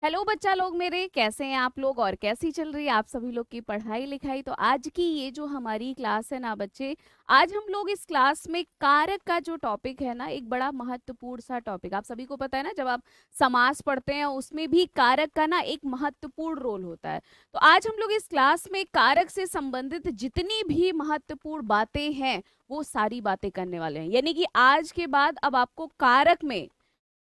Hello बच्चा लोग मेरे, कैसे हैं आप लोग और कैसी चल रही है आप सभी लोग की पढ़ाई लिखाई। तो आज की ये जो हमारी क्लास है ना बच्चे, आज हम लोग इस क्लास में कारक का जो टॉपिक है ना, एक बड़ा महत्वपूर्ण सा टॉपिक। आप सभी को पता है ना, जब आप समास पढ़ते हैं उसमें भी कारक का ना एक महत्वपूर्ण रोल होता है। तो आज हम लोग इस क्लास में कारक से संबंधित जितनी भी महत्वपूर्ण बातें हैं वो सारी बातें करने वाले हैं। यानी कि आज के बाद अब आपको कारक में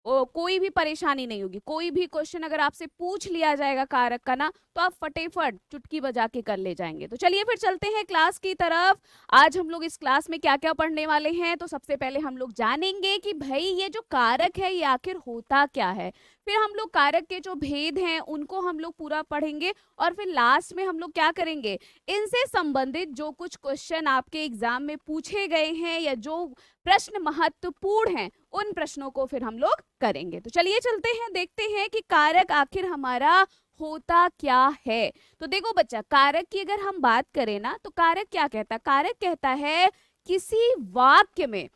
कोई भी परेशानी नहीं होगी। कोई भी क्वेश्चन अगर आपसे पूछ लिया जाएगा कारक का ना, तो आप फटाफट चुटकी बजा के कर ले जाएंगे। तो चलिए फिर चलते हैं क्लास की तरफ। आज हम लोग इस क्लास में क्या क्या पढ़ने वाले हैं, तो सबसे पहले हम लोग जानेंगे कि भाई ये जो कारक है ये आखिर होता क्या है। फिर हम लोग कारक के जो भेद हैं उनको हम लोग पूरा पढ़ेंगे, और फिर लास्ट में हम लोग क्या करेंगे, इनसे संबंधित जो कुछ क्वेश्चन आपके एग्जाम में पूछे गए हैं या जो प्रश्न महत्वपूर्ण हैं उन प्रश्नों को फिर हम लोग करेंगे। तो चलिए चलते हैं, देखते हैं कि कारक आखिर हमारा होता क्या है। तो देखो बच्चा, कारक की अगर हम बात करें ना, तो कारक क्या कहता है? कारक कहता है किसी वाक्य में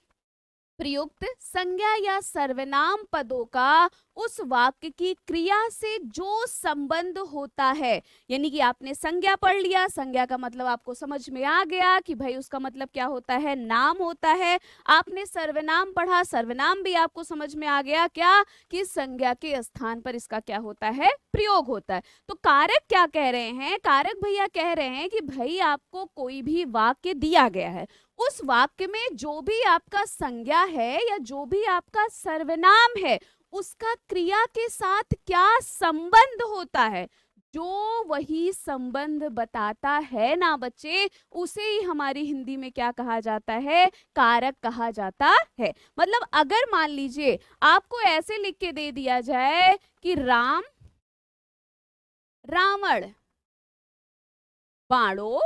प्रयुक्त संज्ञा या सर्वनाम पदों का उस वाक्य की क्रिया से जो संबंध होता है। यानी कि आपने संज्ञा पढ़ लिया, संज्ञा का मतलब आपको समझ में आ गया कि भाई उसका मतलब क्या होता है, नाम होता है। आपने सर्वनाम पढ़ा, सर्वनाम भी आपको समझ में आ गया क्या, कि संज्ञा के स्थान पर इसका क्या होता है, प्रयोग होता है। तो कारक क्या कह रहे हैं? कारक भैया कह रहे हैं कि भाई आपको कोई भी वाक्य दिया गया है, उस वाक्य में जो भी आपका संज्ञा है या जो भी आपका सर्वनाम है, उसका क्रिया के साथ क्या संबंध होता है, जो वही संबंध बताता है ना बच्चे, उसे ही हमारी हिंदी में क्या कहा जाता है, कारक कहा जाता है। मतलब अगर मान लीजिए आपको ऐसे लिख के दे दिया जाए कि राम रावण बाणों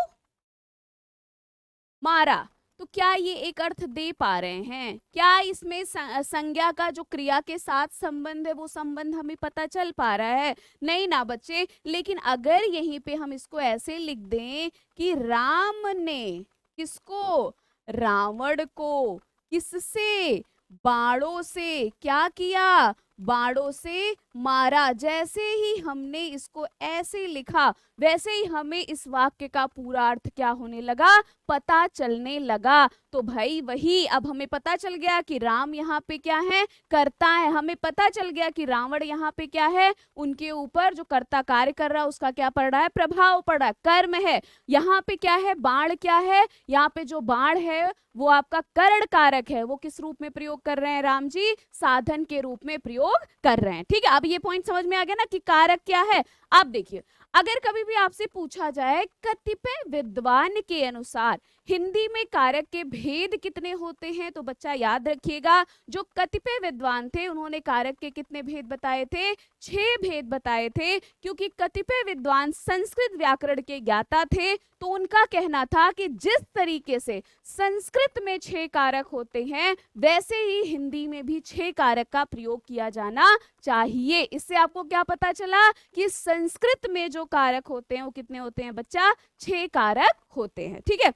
मारा, तो क्या ये एक अर्थ दे पा रहे हैं? क्या इसमें संज्ञा का जो क्रिया के साथ संबंध है वो संबंध हमें पता चल पा रहा है? नहीं ना बच्चे। लेकिन अगर यहीं पे हम इसको ऐसे लिख दें कि राम ने किसको, रावण को, किससे, बाणों से क्या किया, बाणों से मारा। जैसे ही हमने इसको ऐसे लिखा वैसे ही हमें इस वाक्य का पूरा अर्थ क्या होने लगा, पता चलने लगा। तो भाई वही, अब हमें पता चल गया कि राम यहाँ पे क्या है, कर्ता है। हमें पता चल गया कि रावण यहाँ पे क्या है, उनके ऊपर जो कर्ता कार्य कर रहा है उसका क्या पड़ रहा है, प्रभाव पड़ रहा है, कर्म है। यहाँ पे क्या है, बाण क्या है, यहाँ पे जो बाण है वो आपका करण कारक है। वो किस रूप में प्रयोग कर रहे हैं राम जी, साधन के रूप में प्रयोग कर रहे हैं। ठीक है, अब ये पॉइंट समझ में आ गया ना कि कारक क्या है। अब देखिए, अगर कभी भी आपसे पूछा जाए कतिपय विद्वान के अनुसार हिंदी में कारक के भेद कितने होते हैं, तो बच्चा याद रखिएगा, जो कतिपय विद्वान थे उन्होंने कारक के कितने भेद बताए थे, 6 भेद बताए थे। क्योंकि कतिपय विद्वान संस्कृत व्याकरण के ज्ञाता थे, तो उनका कहना था कि जिस तरीके से संस्कृत में 6 कारक होते हैं वैसे ही हिंदी में भी 6 कारक का प्रयोग किया जाना चाहिए। इससे आपको क्या पता चला कि संस्कृत में जो कारक होते हैं वो कितने होते हैं बच्चा, 6 कारक होते हैं। ठीक है,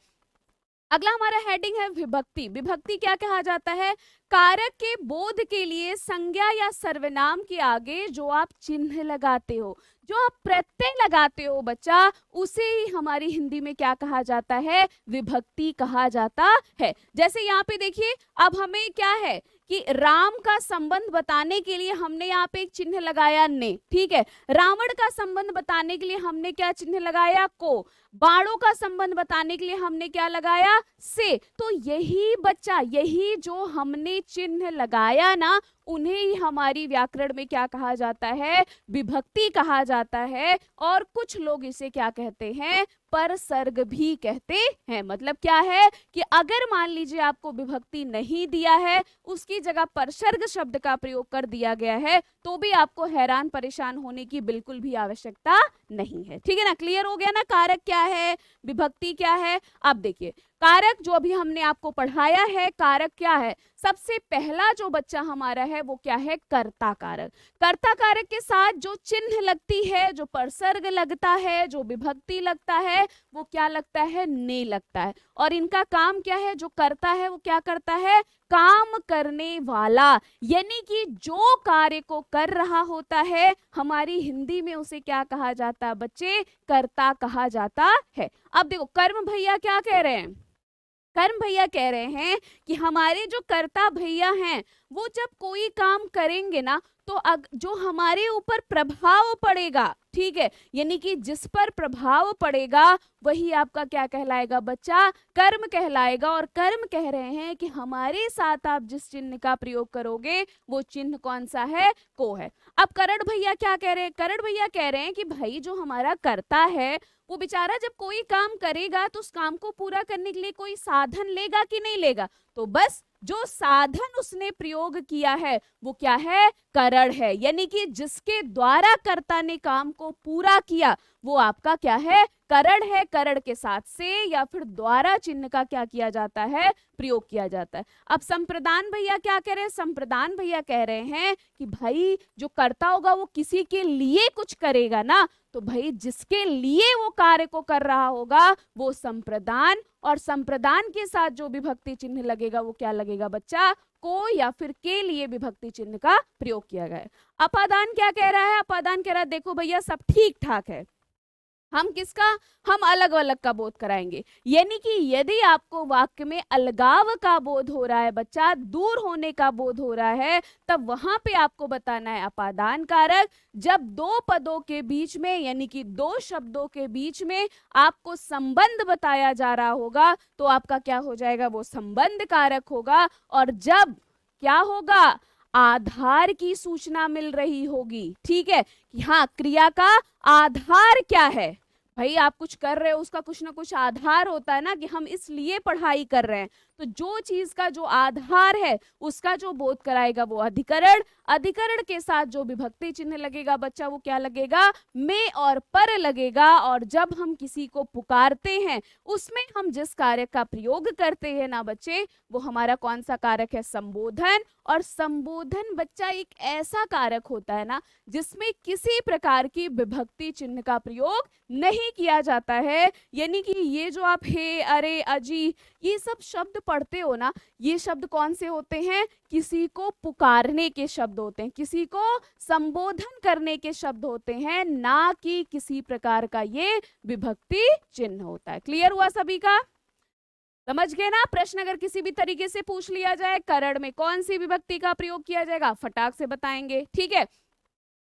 अगला हमारा हेडिंग है विभक्ति। विभक्ति क्या कहा जाता है, कारक के बोध के लिए संज्ञा या सर्वनाम के आगे जो आप चिन्ह लगाते हो, जो आप प्रत्यय लगाते हो बच्चा, उसे ही हमारी हिंदी में क्या कहा जाता है, विभक्ति कहा जाता है। जैसे यहाँ पे देखिए, अब हमें क्या है कि राम का संबंध बताने के लिए हमने यहाँ पे एक चिन्ह लगाया ने, ठीक है। रावण का संबंध बताने के लिए हमने क्या चिन्ह लगाया, को। बाणों का संबंध बताने के लिए हमने क्या लगाया, से। तो यही बच्चा, यही जो हमने चिन्ह लगाया ना, उन्हें ही हमारी व्याकरण में क्या कहा जाता है, विभक्ति कहा जाता है। और कुछ लोग इसे क्या कहते हैं, परसर्ग भी कहते हैं। मतलब क्या है कि अगर मान लीजिए आपको विभक्ति नहीं दिया है, उसकी जगह परसर्ग शब्द का प्रयोग कर दिया गया है, तो भी आपको हैरान परेशान होने की बिल्कुल भी आवश्यकता नहीं है। ठीक है ना, क्लियर हो गया ना, कारक क्या है, विभक्ति क्या है। अब देखिए, कारक जो अभी हमने आपको पढ़ाया है, कारक क्या है, सबसे पहला जो बच्चा हमारा है वो क्या है, कर्ता कारक। कर्ता कारक के साथ जो चिन्ह लगती है, जो परसर्ग लगता है, जो विभक्ति लगता है, वो क्या लगता है, ने लगता है। और इनका काम क्या है, जो कर्ता है वो क्या करता है, काम करने वाला, यानी कि जो कार्य को कर रहा होता है, हमारी हिंदी में उसे क्या कहा जाता है बच्चे, कर्ता कहा जाता है। अब देखो कर्म भैया क्या कह रहे हैं, कर्म भैया कह रहे हैं कि हमारे जो कर्ता भैया हैं वो जब कोई काम करेंगे ना, तो जो हमारे ऊपर प्रभाव पड़ेगा, ठीक है, यानी कि जिस पर प्रभाव पड़ेगा वही आपका क्या कहलाएगा बच्चा, कर्म कहलाएगा। और कर्म कह रहे हैं कि हमारे साथ आप जिस चिन्ह का प्रयोग करोगे वो चिन्ह कौन सा है, को है। अब करण भैया क्या कह रहे हैं, करण भैया कह रहे हैं कि भाई जो हमारा कर्ता है वो बेचारा जब कोई काम करेगा तो उस काम को पूरा करने के लिए कोई साधन लेगा कि नहीं लेगा, तो बस जो साधन उसने प्रयोग किया है वो क्या है, करण है, यानी कि जिसके द्वारा कर्ता ने काम को पूरा किया वो आपका क्या है, करण है। करण के साथ से या फिर द्वारा चिन्ह का क्या किया जाता है, प्रयोग किया जाता है। अब संप्रदान भैया क्या कह रहे हैं, संप्रदान भैया कह रहे हैं कि भाई जो कर्ता होगा वो किसी के लिए कुछ करेगा ना, तो भाई जिसके लिए वो कार्य को कर रहा होगा वो संप्रदान, और संप्रदान के साथ जो विभक्ति चिन्ह लगेगा वो क्या लगेगा बच्चा, को या फिर के लिए विभक्ति चिन्ह का प्रयोग किया गया है। अपादान क्या कह रहा है, अपादान कह रहा है देखो भैया सब ठीक ठाक है, हम किसका, हम अलग अलग का बोध कराएंगे, यानी कि यदि आपको वाक्य में अलगाव का बोध हो रहा है बच्चा, दूर होने का बोध हो रहा है, तब वहां पे आपको बताना है अपादान कारक। जब दो पदों के बीच में यानी कि दो शब्दों के बीच में आपको संबंध बताया जा रहा होगा तो आपका क्या हो जाएगा, वो संबंध कारक होगा। और जब क्या होगा, आधार की सूचना मिल रही होगी, ठीक है, कि हाँ क्रिया का आधार क्या है, भाई आप कुछ कर रहे हो उसका कुछ ना कुछ आधार होता है ना, कि हम इसलिए पढ़ाई कर रहे हैं, तो जो चीज का जो आधार है उसका जो बोध कराएगा वो अधिकरण। अधिकरण के साथ जो विभक्ति चिन्ह लगेगा बच्चा वो क्या लगेगा, में और पर लगेगा। और जब हम किसी को पुकारते हैं उसमें हम जिस कारक का प्रयोग करते हैं ना बच्चे, वो हमारा कौन सा कारक है, संबोधन। और संबोधन बच्चा एक ऐसा कारक होता है ना जिसमें किसी प्रकार की विभक्ति चिन्ह का प्रयोग नहीं किया जाता है, यानी कि ये जो आप हे, अरे, अजी, ये सब शब्द पढ़ते हो ना, ये शब्द कौन से होते हैं, किसी को पुकारने के शब्द होते हैं, किसी को संबोधन करने के शब्द होते हैं, ना कि किसी प्रकार का ये विभक्ति चिन्ह होता है। क्लियर हुआ सभी का, समझ गए ना। प्रश्न अगर किसी भी तरीके से पूछ लिया जाए करण में कौन सी विभक्ति का प्रयोग किया जाएगा, फटाक से बताएंगे, ठीक है।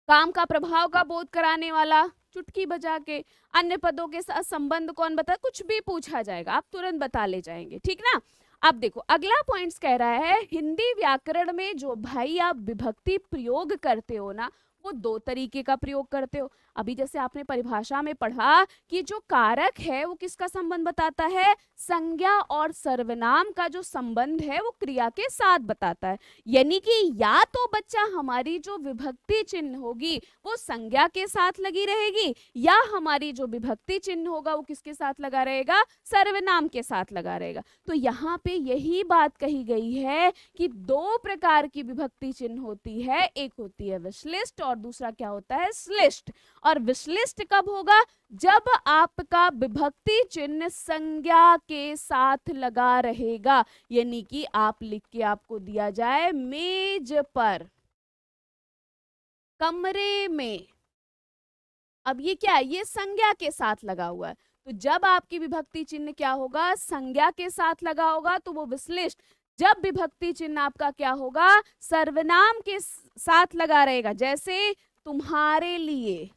काम का प्रभाव का बोध कराने वाला चुटकी बजा के, अन्य पदों के साथ संबंध कौन बता, कुछ भी पूछा जाएगा आप तुरंत बता ले जाएंगे, ठीक ना। अब देखो अगला पॉइंट्स कह रहा है हिंदी व्याकरण में जो भाई आप विभक्ति प्रयोग करते हो ना वो दो तरीके का प्रयोग करते हो। अभी जैसे आपने परिभाषा में पढ़ा कि जो कारक है वो किसका संबंध बताता है, संज्ञा और सर्वनाम का जो संबंध है वो क्रिया के साथ बताता है, यानी कि या तो बच्चा हमारी जो विभक्ति चिन्ह होगी वो संज्ञा के साथ लगी रहेगी, या हमारी जो विभक्ति चिन्ह होगा वो किसके साथ लगा रहेगा, सर्वनाम के साथ लगा रहेगा। तो यहाँ पे यही बात कही गई है कि दो प्रकार की विभक्ति चिन्ह होती है, एक होती है विश्लिष्ट और दूसरा क्या होता है, श्लिष्ट। और विश्लिष्ट कब होगा, जब आपका विभक्ति चिन्ह संज्ञा के साथ लगा रहेगा, यानी कि आप लिख के आपको दिया जाए मेज पर, कमरे में, अब ये क्या है, ये संज्ञा के साथ लगा हुआ है, तो जब आपकी विभक्ति चिन्ह क्या होगा, संज्ञा के साथ लगा होगा तो वो विश्लिष्ट। जब विभक्ति चिन्ह आपका क्या होगा, सर्वनाम के साथ लगा रहेगा, जैसे तुम्हारे लिए,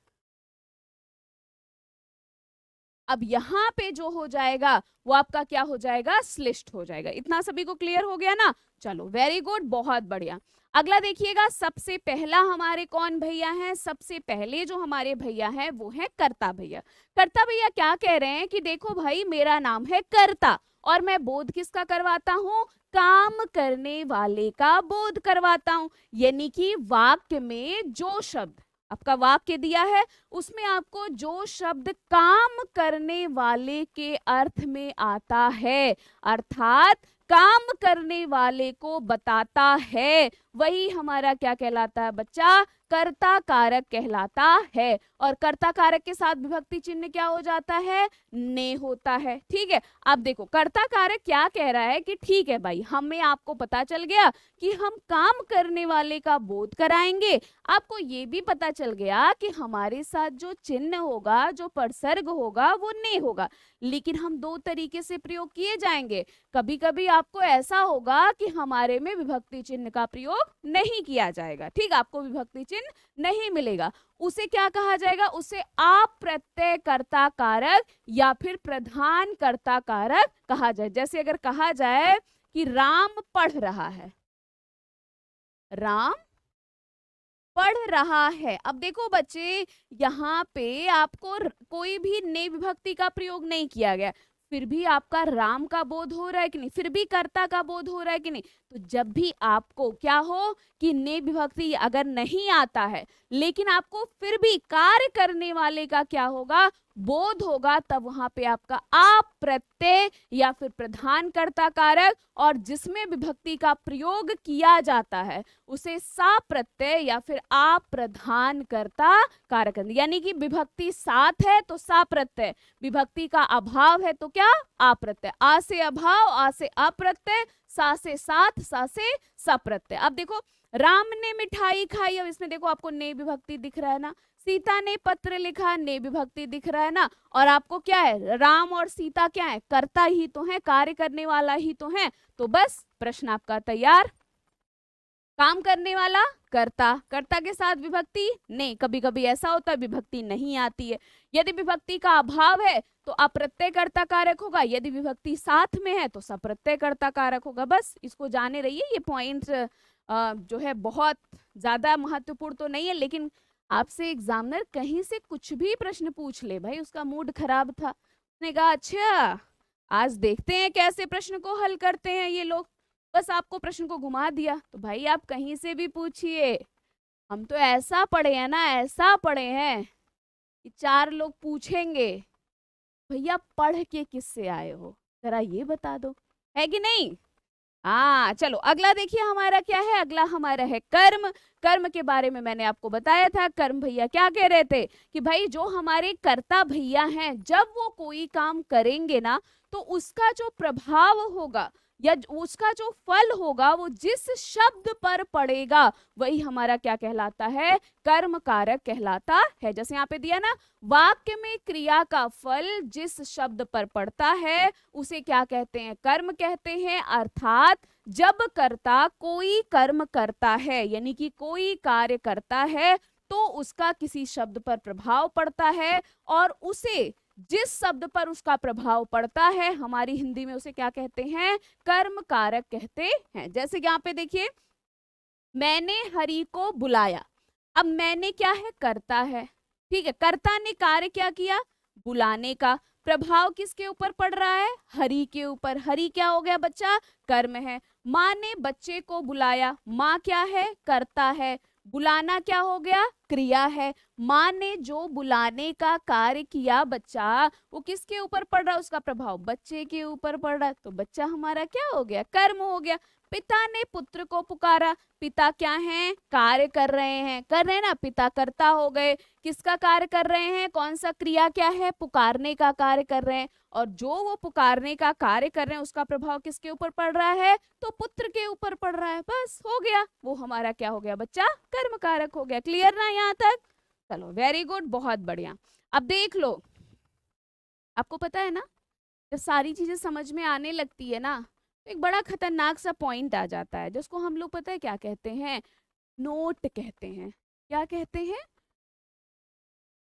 अब यहां पे जो हो जाएगा वो आपका क्या हो जाएगा, श्लिष्ट हो जाएगा। इतना सभी को क्लियर हो गया ना, चलो वेरी गुड, बहुत बढ़िया। अगला देखिएगा, सबसे पहला हमारे कौन भैया हैं, सबसे पहले जो हमारे भैया हैं वो है कर्ता भैया। कर्ता भैया क्या कह रहे हैं कि देखो भाई मेरा नाम है कर्ता और मैं बोध किसका करवाता हूं, काम करने वाले का बोध करवाता हूं, यानी कि वाक्य में जो शब्द आपका वाक्य दिया है, उसमें आपको जो शब्द काम करने वाले के अर्थ में आता है, अर्थात काम करने वाले को बताता है, वही हमारा क्या कहलाता है बच्चा, कर्ता कारक कहलाता है। और कर्ता कारक के साथ विभक्ति चिन्ह क्या हो जाता है, ने होता है। ठीक है, अब देखो कर्ता कारक क्या कह रहा है कि ठीक है भाई, हमें आपको पता चल गया कि हम काम करने वाले का बोध कराएंगे, आपको ये भी पता चल गया कि हमारे साथ जो चिन्ह होगा, जो प्रसर्ग होगा वो ने होगा, लेकिन हम दो तरीके से प्रयोग किए जाएंगे। कभी कभी आपको ऐसा होगा कि हमारे में विभक्ति चिन्ह का प्रयोग नहीं किया जाएगा, ठीक, आपको विभक्ति चिन्ह नहीं मिलेगा, उसे क्या कहा जाएगा, उसे अप्रत्यय कर्ता कारक या फिर प्रधान कर्ता कारक कहा जाए। जैसे अगर कहा जाए कि राम पढ़ रहा है, राम पढ़ रहा है। अब देखो बच्चे, यहाँ पे आपको कोई भी ने विभक्ति का प्रयोग नहीं किया गया, फिर भी आपका राम का बोध हो रहा है कि नहीं, फिर भी कर्ता का बोध हो रहा है कि नहीं। तो जब भी आपको क्या हो कि ने विभक्ति अगर नहीं आता है, लेकिन आपको फिर भी कार्य करने वाले का क्या होगा, बोध होगा, तब वहां पे आपका अप्रत्यय या फिर प्रधान कर्ता कारक, और जिसमें विभक्ति का प्रयोग किया जाता है उसे साप्रत्यय या फिर अप्रधान कर्ता कारक, यानी कि विभक्ति साथ है तो साप्रत्यय, विभक्ति का अभाव है तो क्या, अप्रत्यय। आ से अभाव, आ से अप्रत्यय, सा से साथ, सा से सप्रत्यय। अब देखो, राम ने मिठाई खाई, अब इसमें देखो आपको ने विभक्ति दिख रहा है ना, सीता ने पत्र लिखा, ने विभक्ति दिख रहा है ना, और आपको क्या है, राम और सीता क्या है, कर्ता ही तो है, कार्य करने वाला ही तो है, तो बस प्रश्न आपका तैयार। काम करने वाला कर्ता, कर्ता के साथ विभक्ति नहीं, कभी कभी ऐसा होता है विभक्ति नहीं आती है, यदि विभक्ति का अभाव है तो अप्रत्यय कर्ता कारक होगा, यदि विभक्ति साथ में है तो सप्रत्यय कर्ता कारक होगा। बस इसको जाने रहिए, ये पॉइंट जो है बहुत ज्यादा महत्वपूर्ण तो नहीं है, लेकिन आपसे एग्जामिनर कहीं से कुछ भी प्रश्न पूछ ले, भाई उसका मूड खराब था, उसने कहा अच्छा आज देखते हैं कैसे प्रश्न को हल करते हैं ये लोग, बस आपको प्रश्न को घुमा दिया, तो भाई आप कहीं से भी पूछिए, हम तो ऐसा पढ़े हैं ना, ऐसा पढ़े हैं कि चार लोग पूछेंगे भैया पढ़ के किससे आए हो, जरा ये बता दो, है कि नहीं। हाँ चलो अगला देखिए हमारा क्या है, अगला हमारा है कर्म। कर्म के बारे में मैंने आपको बताया था, कर्म भैया क्या कह रहे थे कि भाई जो हमारे कर्ता भैया हैं, जब वो कोई काम करेंगे ना तो उसका जो प्रभाव होगा या उसका जो फल होगा वो जिस शब्द पर पड़ेगा वही हमारा क्या कहलाता है, कर्म कारक कहलाता है। जैसे यहाँ पे दिया ना, वाक्य में क्रिया का फल जिस शब्द पर पड़ता है उसे क्या कहते हैं, कर्म कहते हैं। अर्थात जब कर्ता कोई कर्म करता है, यानी कि कोई कार्य करता है, तो उसका किसी शब्द पर प्रभाव पड़ता है, और उसे जिस शब्द पर उसका प्रभाव पड़ता है हमारी हिंदी में उसे क्या कहते हैं, कर्म कारक कहते हैं। जैसे यहाँ पे देखिए, मैंने हरि को बुलाया, अब मैंने क्या है, कर्ता है, ठीक है, कर्ता ने कार्य क्या किया, बुलाने का, प्रभाव किसके ऊपर पड़ रहा है, हरि के ऊपर, हरि क्या हो गया बच्चा, कर्म है। माँ ने बच्चे को बुलाया, माँ क्या है, कर्ता है, बुलाना क्या हो गया, क्रिया है। माँ ने जो बुलाने का कार्य किया बच्चा, वो किसके ऊपर पड़ रहा है, उसका प्रभाव बच्चे के ऊपर पड़ रहा है, तो बच्चा हमारा क्या हो गया, कर्म हो गया। पिता ने पुत्र को पुकारा, पिता क्या है, कार्य कर रहे हैं, कर रहे हैं ना, पिता कर्ता हो गए, किसका कार्य कर रहे हैं, कौन सा क्रिया क्या है, पुकारने का कार्य कर रहे हैं, और जो वो पुकारने का कार्य कर रहे हैं उसका प्रभाव किसके ऊपर पड़ रहा है, तो पुत्र के ऊपर पड़ रहा है, बस हो गया, वो हमारा क्या हो गया बच्चा, कर्म कारक हो गया। क्लियर ना यहाँ तक, चलो वेरी गुड, बहुत बढ़िया। अब देख लो, आपको पता है ना, जब सारी चीजें समझ में आने लगती है ना तो एक बड़ा खतरनाक सा पॉइंट आ जाता है, जिसको हम लोग पता है क्या कहते हैं, नोट कहते हैं। क्या कहते हैं,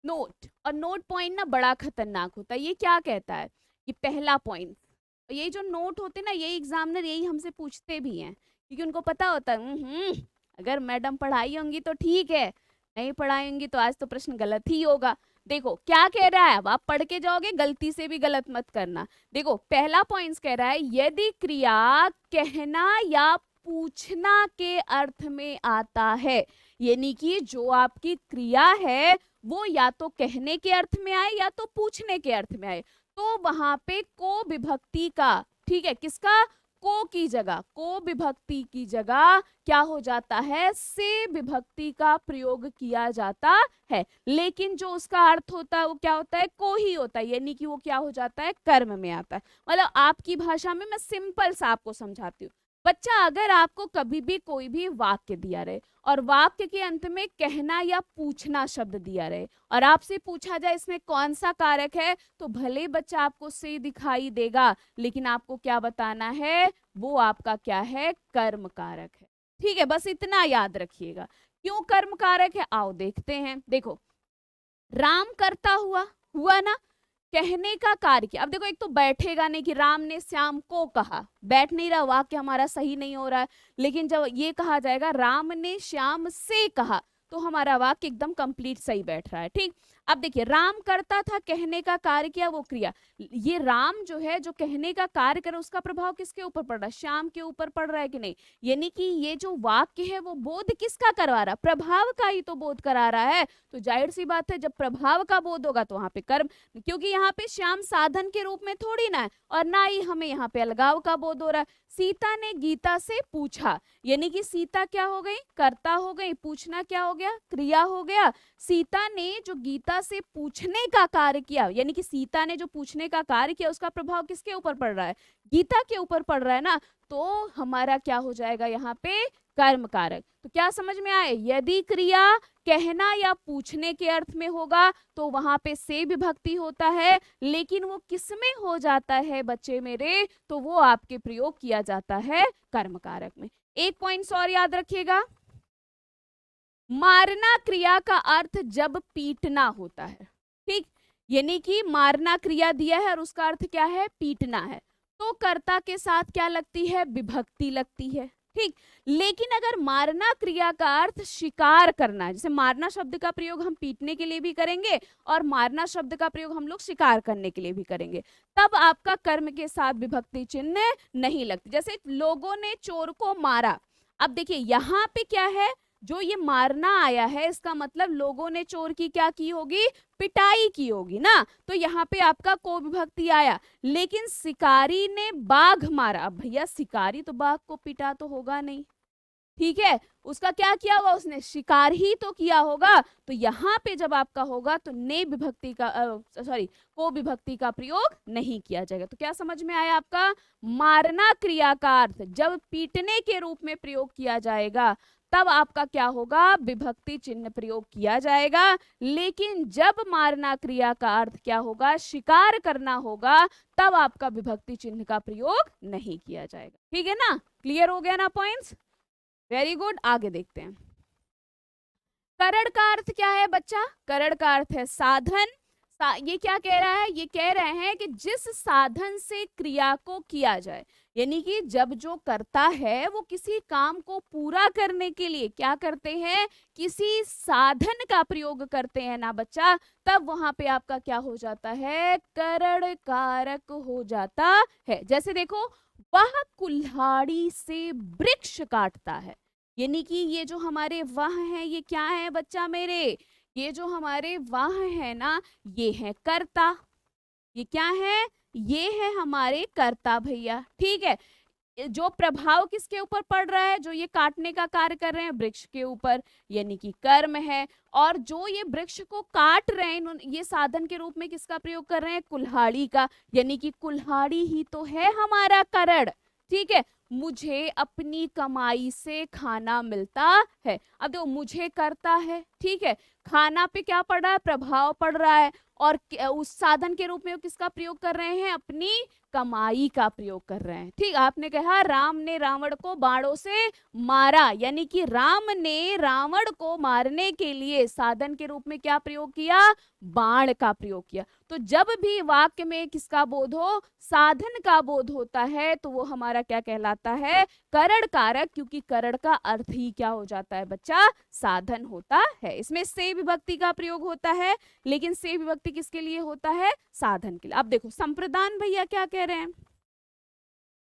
नोट। और नोट पॉइंट ना बड़ा खतरनाक होता है। ये क्या कहता है कि पहला पॉइंट, ये जो नोट होते हैं ना, यही एग्जामिनर यही हमसे पूछते भी हैं, क्योंकि उनको पता होता है अगर मैडम पढ़ाई होंगी तो ठीक है, नहीं पढ़ाएंगी तो आज तो प्रश्न गलत ही होगा। देखो क्या कह रहा है, अब आप पढ़ के जाओगे, गलती से भी गलत मत करना। देखो पहला पॉइंट कह रहा है, यदि क्रिया कहना या पूछना के अर्थ में आता है, यानी कि जो आपकी क्रिया है वो या तो कहने के अर्थ में आए या तो पूछने के अर्थ में आए, तो वहां पे को विभक्ति का, ठीक है, किसका, को की जगह, को विभक्ति की जगह क्या हो जाता है, से विभक्ति का प्रयोग किया जाता है। लेकिन जो उसका अर्थ होता है वो क्या होता है, को ही होता है, यानी कि वो क्या हो जाता है, कर्म में आता है। मतलब आपकी भाषा में मैं सिंपल सा आपको समझाती हूँ। बच्चा, अगर आपको कभी भी कोई भी वाक्य दिया रहे और वाक्य के अंत में कहना या पूछना शब्द दिया रहे और आपसे पूछा जाए इसमें कौन सा कारक है, तो भले बच्चा आपको से दिखाई देगा, लेकिन आपको क्या बताना है, वो आपका क्या है, कर्म कारक है। ठीक है, बस इतना याद रखिएगा। क्यों कर्म कारक है, आओ देखते हैं। देखो, राम करता हुआ ना, कहने का कार्य किया। अब देखो, एक तो बैठेगा नहीं कि राम ने श्याम को कहा, बैठ नहीं रहा, वाक्य हमारा सही नहीं हो रहा है। लेकिन जब ये कहा जाएगा राम ने श्याम से कहा, तो हमारा वाक्य एकदम कंप्लीट सही बैठ रहा है। ठीक, अब देखिए, राम करता था, कहने का कार्य किया, वो क्रिया। ये राम जो है, जो कहने का कार्य करे, उसका प्रभाव किसके ऊपर पड़ रहा है, श्याम के ऊपर पड़ रहा है कि नहीं। यानी कि ये जो वाक्य है वो बोध किसका करवा रहा है, प्रभाव का ही तो बोध करा रहा है। तो जाहिर सी बात है, जब प्रभाव का बोध होगा तो वहां पे कर्म, क्योंकि यहाँ पे श्याम साधन के रूप में थोड़ी ना है, और ना ही हमें यहाँ पे अलगाव का बोध हो रहा है। सीता ने गीता से पूछा, यानी कि सीता क्या हो गई, कर्ता हो गई, पूछना क्या हो गया, क्रिया हो गया। सीता ने जो गीता से पूछने का कार्य किया, यानी कि सीता ने जो पूछने का कार्य किया, उसका प्रभाव किसके ऊपर पड़ रहा है, गीता के ऊपर पड़ रहा है ना। तो हमारा क्या हो जाएगा यहाँ पे, कर्म कारक। तो क्या समझ में आए, यदि क्रिया कहना या पूछने के अर्थ में होगा तो वहां पे से विभक्ति होता है, लेकिन वो किस में हो जाता है बच्चे मेरे, तो वो आपके प्रयोग किया जाता है कर्म कारक में। एक पॉइंट और याद रखिएगा, मारना क्रिया का अर्थ जब पीटना होता है। ठीक, यानी कि मारना क्रिया दिया है और उसका अर्थ क्या है, पीटना है, तो कर्ता के साथ क्या लगती है, विभक्ति लगती है। ठीक, लेकिन अगर मारना क्रिया का अर्थ शिकार करना है, जैसे मारना शब्द का प्रयोग हम पीटने के लिए भी करेंगे और मारना शब्द का प्रयोग हम लोग शिकार करने के लिए भी करेंगे, तब आपका कर्म के साथ विभक्ति चिन्ह नहीं लगती। जैसे लोगों ने चोर को मारा, अब देखिए यहाँ पे क्या है, जो ये मारना आया है, इसका मतलब लोगों ने चोर की क्या की होगी, पिटाई की होगी ना। तो यहाँ पे आपका को विभक्ति आया। लेकिन शिकारी ने बाघ मारा, अब भैया शिकारी तो बाघ को पिटा तो होगा नहीं, ठीक है, उसका क्या किया होगा, उसने शिकार ही तो किया होगा। तो यहाँ पे जब आपका होगा तो ने विभक्ति का को विभक्ति का प्रयोग नहीं किया जाएगा। तो क्या समझ में आया आपका, मारना क्रिया का अर्थ जब पीटने के रूप में प्रयोग किया जाएगा तब आपका क्या होगा, विभक्ति चिन्ह प्रयोग किया जाएगा। लेकिन जब मारना क्रिया का अर्थ क्या होगा, शिकार करना होगा, तब आपका विभक्ति चिन्ह का प्रयोग नहीं किया जाएगा। ठीक है ना, क्लियर हो गया ना पॉइंट्स, वेरी गुड। आगे देखते हैं, करण का अर्थ क्या है बच्चा, करण का अर्थ है साधन। ये क्या कह रहा है, ये कह रहे हैं कि जिस साधन से क्रिया को किया जाए, यानी कि जब जो करता है वो किसी काम को पूरा करने के लिए क्या करते हैं, किसी साधन का प्रयोग करते हैं ना बच्चा, तब वहां पे आपका क्या हो जाता है, करण कारक हो जाता है। जैसे देखो, वह कुल्हाड़ी से वृक्ष काटता है, यानी कि ये जो हमारे वह है, ये क्या है बच्चा मेरे, ये जो हमारे वह है ना, ये है कर्ता, ये क्या है, ये है हमारे कर्ता भैया। ठीक है, जो प्रभाव किसके ऊपर पड़ रहा है, जो ये काटने का कार्य कर रहे हैं, वृक्ष के ऊपर, यानी कि कर्म है। और जो ये वृक्ष को काट रहे हैं, ये साधन के रूप में किसका प्रयोग कर रहे हैं, कुल्हाड़ी का, यानी कि कुल्हाड़ी ही तो है हमारा करण। ठीक है, मुझे अपनी कमाई से खाना मिलता है। अब देखो, मुझे करता है, ठीक है, खाना पे क्या पड़ रहा है, प्रभाव पड़ रहा है, और उस साधन के रूप में वो किसका प्रयोग कर रहे हैं, अपनी कमाई का प्रयोग कर रहे हैं। ठीक, आपने कहा राम ने रावण को बाणों से मारा, यानी कि राम ने रावण को मारने के लिए साधन के रूप में क्या प्रयोग किया, बाण का प्रयोग किया। तो जब भी वाक्य में किसका बोध हो, साधन का बोध होता है, तो वो हमारा क्या कहलाता है, करण कारक, क्योंकि करण का अर्थ ही क्या हो जाता है बच्चा, साधन होता है। इसमें से विभक्ति का प्रयोग होता है, लेकिन से विभक्ति किसके लिए होता है, साधन के लिए। अब देखो, संप्रदान भैया क्या कह रहे हैं,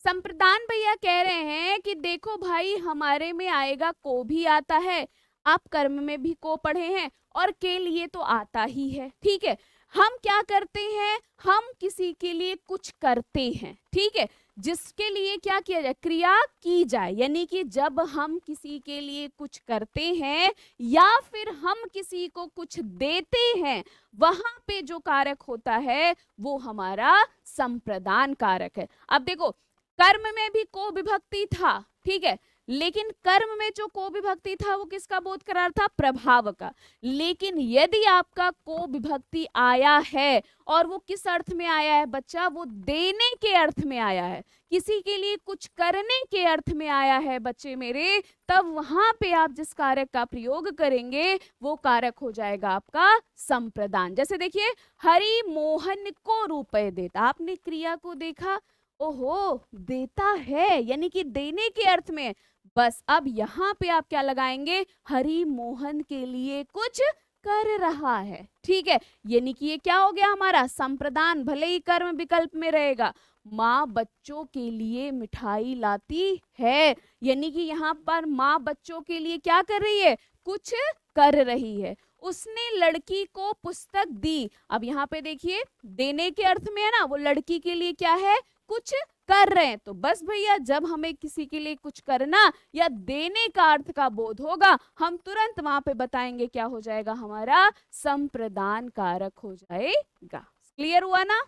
संप्रदान भैया कह रहे हैं कि देखो भाई, हमारे में आएगा, को भी आता है, आप कर्म में भी को पढ़े हैं और के लिए तो आता ही है, ठीक है। हम क्या करते हैं, हम किसी के लिए कुछ करते हैं, ठीक है, जिसके लिए क्या किया जाए, क्रिया की जाए। यानी कि जब हम किसी के लिए कुछ करते हैं या फिर हम किसी को कुछ देते हैं, वहां पे जो कारक होता है वो हमारा संप्रदान कारक है। अब देखो, कर्म में भी को विभक्ति था, ठीक है, लेकिन कर्म में जो को विभक्ति था वो किसका बोध करा था, प्रभाव का। लेकिन यदि आपका को विभक्ति आया है और वो किस अर्थ में आया है बच्चा, वो देने के अर्थ में आया है, किसी के लिए कुछ करने के अर्थ में आया है बच्चे मेरे, तब वहां पे आप जिस कारक का प्रयोग करेंगे वो कारक हो जाएगा आपका संप्रदान। जैसे देखिए, हरि मोहन को रुपए देता, आपने क्रिया को देखा, ओहो देता है, यानी कि देने के अर्थ में। बस अब यहाँ पे आप क्या लगाएंगे, हरि मोहन के लिए कुछ कर रहा है, ठीक है, यानी कि ये क्या हो गया हमारा संप्रदान, भले ही कर्म विकल्प में रहेगा। माँ बच्चों के लिए मिठाई लाती है, यानी कि यहाँ पर माँ बच्चों के लिए क्या कर रही है, कुछ कर रही है। उसने लड़की को पुस्तक दी, अब यहाँ पे देखिए देने के अर्थ में है ना, वो लड़की के लिए क्या है, कुछ कर रहे हैं। तो बस भैया, जब हमें किसी के लिए कुछ करना या देने का अर्थ का बोध होगा, हम तुरंत वहां पे बताएंगे क्या हो जाएगा, हमारा संप्रदान कारक हो जाएगा। क्लियर हुआ ना?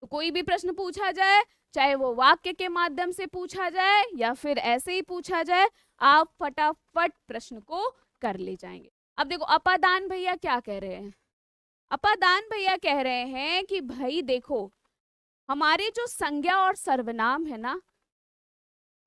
तो कोई भी प्रश्न पूछा जाए, चाहे वो वाक्य के माध्यम से पूछा जाए या फिर ऐसे ही पूछा जाए, आप फटाफट प्रश्न को कर ले जाएंगे। अब देखो, अपादान भैया क्या कह रहे हैं, अपादान भैया कह रहे हैं कि भाई देखो, हमारे जो संज्ञा और सर्वनाम है ना,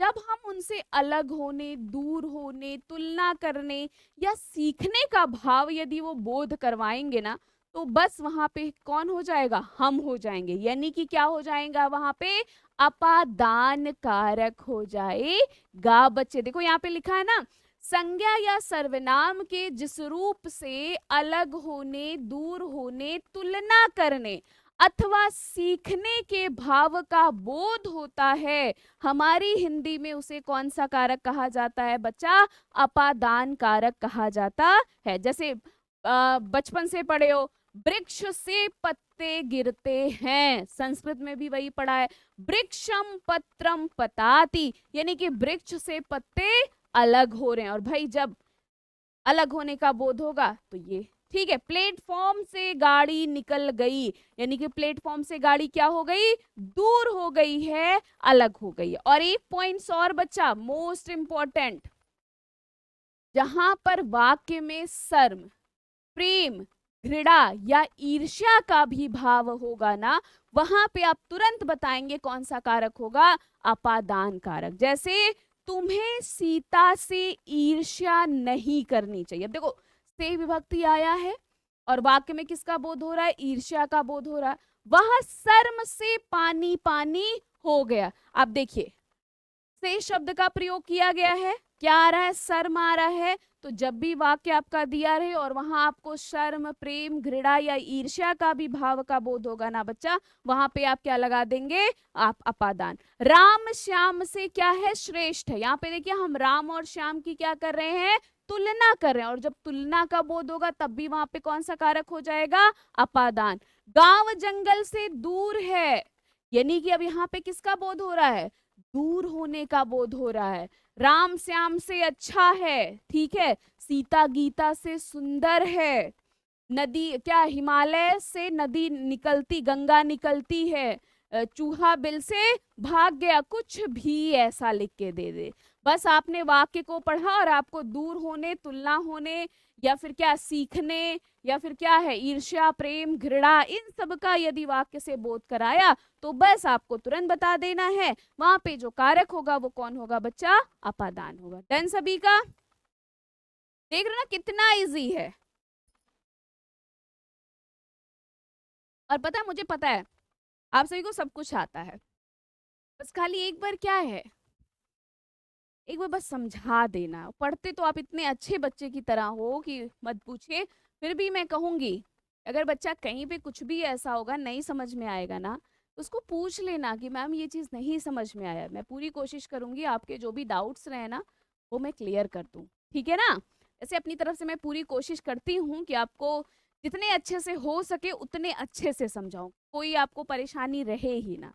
जब हम उनसे अलग होने, दूर होने, तुलना करने या सीखने का भाव यदि वो बोध करवाएंगे ना, तो बस वहां पे कौन हो जाएगा, हम हो जाएंगे। यानी कि क्या हो जाएगा वहां पे, अपादान कारक हो जाएगा बच्चे। देखो यहाँ पे लिखा है ना, संज्ञा या सर्वनाम के जिस रूप से अलग होने, दूर होने, तुलना करने अथवा सीखने के भाव का बोध होता है, हमारी हिंदी में उसे कौन सा कारक कहा जाता है बच्चा, अपादान कारक कहा जाता है। जैसे बचपन से पढ़े हो, वृक्ष से पत्ते गिरते हैं, संस्कृत में भी वही पढ़ा है, वृक्षम पत्रम पताति, यानी कि वृक्ष से पत्ते अलग हो रहे हैं। और भाई जब अलग होने का बोध होगा तो ये, ठीक है, प्लेटफॉर्म से गाड़ी निकल गई, यानी कि प्लेटफॉर्म से गाड़ी क्या हो गई, दूर हो गई है, अलग हो गई है। और एक पॉइंट्स और बच्चा, मोस्ट इंपॉर्टेंट, जहां पर वाक्य में शर्म, प्रेम, घृणा या ईर्ष्या का भी भाव होगा ना, वहां पे आप तुरंत बताएंगे कौन सा कारक होगा, अपादान कारक। जैसे तुम्हें सीता से ईर्ष्या नहीं करनी चाहिए। अब देखो, से विभक्ति आया है और वाक्य में किसका बोध हो रहा है, ईर्ष्या का बोध हो रहा है, वहां शर्म से पानी पानी हो गया। अब देखिए, से शब्द का प्रयोग किया गया है, क्या आ रहा है, शर्म आ रहा है। तो जब भी वाक्य आपका दिया रहे और वहां आपको शर्म, प्रेम, घृणा या ईर्ष्या का भी भाव का बोध होगा ना बच्चा, वहां पे आप क्या लगा देंगे, आप अपादान। राम श्याम से क्या है, श्रेष्ठ है। यहाँ पे देखिए, हम राम और श्याम की क्या कर रहे हैं, तुलना कर रहे हैं, और जब तुलना का बोध होगा तब भी वहां पे कौन सा कारक हो जाएगा, अपादान। गांव जंगल से दूर है, यानी कि अब यहाँ पे किसका बोध हो रहा है, दूर होने का बोध हो रहा है। राम श्याम से अच्छा है, ठीक है, सीता गीता से सुंदर है, नदी क्या, हिमालय से नदी निकलती, गंगा निकलती है, चूहा बिल से भाग गया, कुछ भी ऐसा लिख के दे दे। बस आपने वाक्य को पढ़ा और आपको दूर होने, तुलना होने या फिर क्या सीखने या फिर क्या है, ईर्ष्या, प्रेम, घृणा, इन सब का यदि वाक्य से बोध कराया तो बस आपको तुरंत बता देना है वहां पे जो कारक होगा वो कौन होगा बच्चा, अपादान होगा। डन सभी का? देख रहे ना कितना इजी है। और पता है, मुझे पता है आप सभी को सब कुछ आता है, बस खाली एक बार क्या है, एक बार बस समझा देना। पढ़ते तो आप इतने अच्छे बच्चे की तरह हो कि मत पूछिए, फिर भी मैं कहूंगी अगर बच्चा कहीं पे कुछ भी ऐसा होगा नहीं समझ में आएगा ना, तो उसको पूछ लेना कि मैम ये चीज़ नहीं समझ में आया। मैं पूरी कोशिश करूंगी आपके जो भी डाउट्स रहे ना वो मैं क्लियर कर दूं। ठीक है ना। ऐसे अपनी तरफ से मैं पूरी कोशिश करती हूँ कि आपको जितने अच्छे से हो सके उतने अच्छे से समझाऊं, कोई आपको परेशानी रहे ही ना।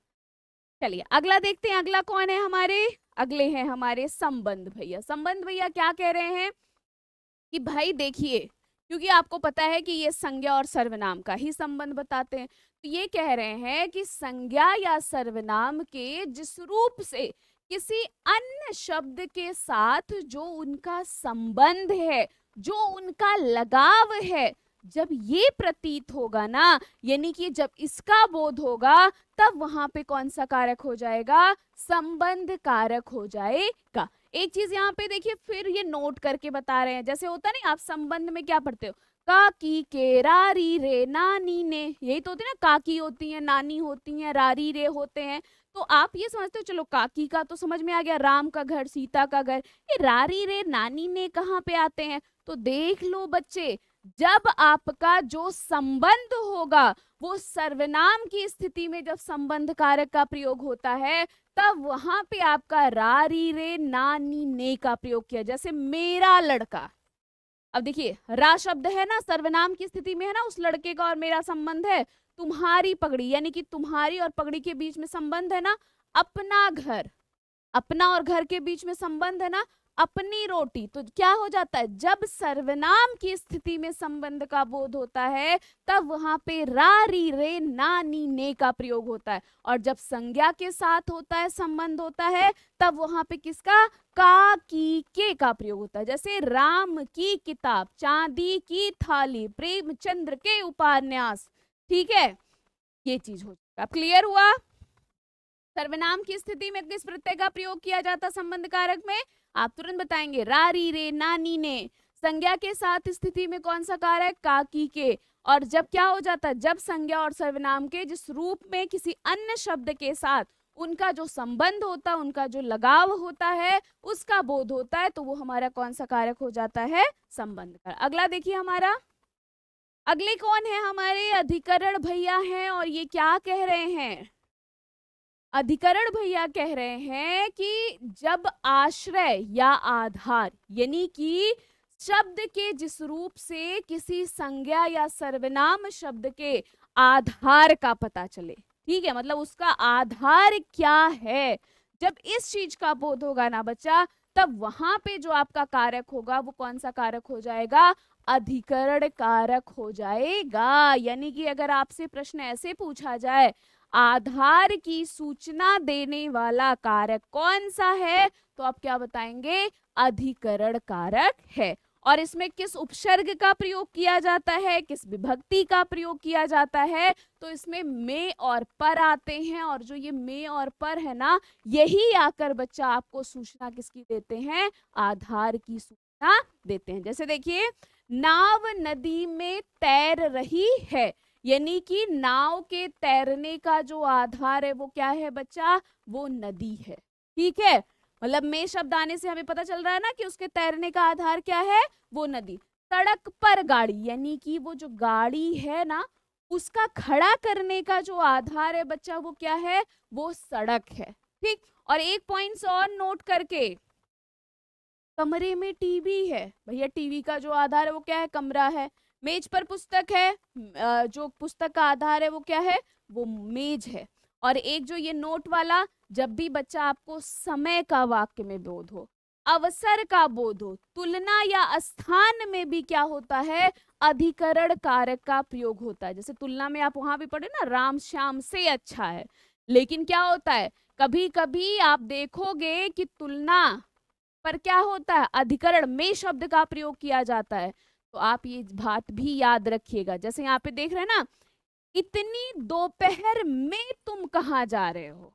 चलिए अगला देखते हैं, अगला कौन है हमारे, अगले हैं हमारे संबंध भैया। संबंध भैया क्या कह रहे हैं कि भाई देखिए, क्योंकि आपको पता है कि ये संज्ञा और सर्वनाम का ही संबंध बताते हैं, तो ये कह रहे हैं कि संज्ञा या सर्वनाम के जिस रूप से किसी अन्य शब्द के साथ जो उनका संबंध है, जो उनका लगाव है, जब ये प्रतीत होगा ना, यानी कि जब इसका बोध होगा, तब वहां पे कौन सा कारक हो जाएगा, संबंध कारक हो जाएगा। एक चीज यहाँ पे देखिए, फिर ये नोट करके बता रहे हैं, जैसे होता नहीं, आप संबंध में क्या पढ़ते हो, काकी के रारी रे नानी ने, यही तो होती है ना, काकी होती है, नानी होती है, रारी रे होते हैं। तो आप ये समझते हो, चलो काकी का तो समझ में आ गया, राम का घर, सीता का घर, ये रारी रे नानी ने कहाँ पे आते हैं। तो देख लो बच्चे, जब आपका जो संबंध होगा वो सर्वनाम की स्थिति में जब संबंध कारक का प्रयोग होता है, तब वहां पे आपका रारी रे नानी ने का प्रयोग किया। जैसे मेरा लड़का, अब देखिए रा शब्द है ना, सर्वनाम की स्थिति में है ना, उस लड़के का और मेरा संबंध है। तुम्हारी पगड़ी, यानी कि तुम्हारी और पगड़ी के बीच में संबंध है ना। अपना घर, अपना और घर के बीच में संबंध है ना। अपनी रोटी, तो क्या हो जाता है, जब सर्वनाम की स्थिति में संबंध का बोध होता है, तब वहां पे रारी रे नानी ने का प्रयोग होता है। और जब संज्ञा के साथ होता है, संबंध होता है, तब वहां पे किसका, का की के का प्रयोग होता है। जैसे राम की किताब, चांदी की थाली, प्रेमचंद्र के उपन्यास, ठीक है, ये चीज हो जाएगा। क्लियर हुआ। सर्वनाम की स्थिति में किस प्रत्यय का प्रयोग किया जाता संबंध कारक में, आप तुरंत बताएंगे, रारी रे नानी ने। संज्ञा के साथ स्थिति में कौन सा कारक, काकी के। और जब क्या हो जाता है, जब संज्ञा और सर्वनाम के जिस रूप में किसी अन्य शब्द के साथ उनका जो संबंध होता है, उनका जो लगाव होता है, उसका बोध होता है, तो वो हमारा कौन सा कारक हो जाता है, संबंध कारक। अगला देखिए हमारा, अगले कौन है हमारे, अधिकरण भैया हैं, और ये क्या कह रहे हैं, अधिकरण भैया कह रहे हैं कि जब आश्रय या आधार, यानी कि शब्द के जिस रूप से किसी संज्ञा या सर्वनाम शब्द के आधार का पता चले, ठीक है, मतलब उसका आधार क्या है, जब इस चीज का बोध होगा ना बच्चा, तब वहां पे जो आपका कारक होगा वो कौन सा कारक हो जाएगा, अधिकरण कारक हो जाएगा। यानी कि अगर आपसे प्रश्न ऐसे पूछा जाए, आधार की सूचना देने वाला कारक कौन सा है, तो आप क्या बताएंगे, अधिकरण कारक है। और इसमें किस उपसर्ग का प्रयोग किया जाता है, किस विभक्ति का प्रयोग किया जाता है, तो इसमें में और पर आते हैं। और जो ये में और पर है ना, यही आकर बच्चा आपको सूचना किसकी देते हैं, आधार की सूचना देते हैं। जैसे देखिए, नाव नदी में तैर रही है, यानी कि नाव के तैरने का जो आधार है वो क्या है बच्चा, वो नदी है, ठीक है। मतलब में शब्द आने से हमें पता चल रहा है ना कि उसके तैरने का आधार क्या है, वो नदी। सड़क पर गाड़ी, यानी कि वो जो गाड़ी है ना, उसका खड़ा करने का जो आधार है बच्चा, वो क्या है, वो सड़क है, ठीक। और एक पॉइंट और नोट करके, कमरे में टीवी है, भैया टीवी का जो आधार है वो क्या है, कमरा है। मेज पर पुस्तक है, जो पुस्तक का आधार है वो क्या है, वो मेज है। और एक जो ये नोट वाला, जब भी बच्चा आपको समय का वाक्य में बोध हो, अवसर का बोध हो, तुलना या स्थान में भी क्या होता है, अधिकरण कारक का प्रयोग होता है। जैसे तुलना में आप वहां भी पढ़े ना, राम श्याम से अच्छा है, लेकिन क्या होता है, कभी कभी आप देखोगे कि तुलना पर क्या होता है, अधिकरण में शब्द का प्रयोग किया जाता है। तो आप ये बात भी याद रखिएगा। जैसे यहाँ पे देख रहे हैं ना, इतनी दोपहर में तुम कहाँ जा रहे हो,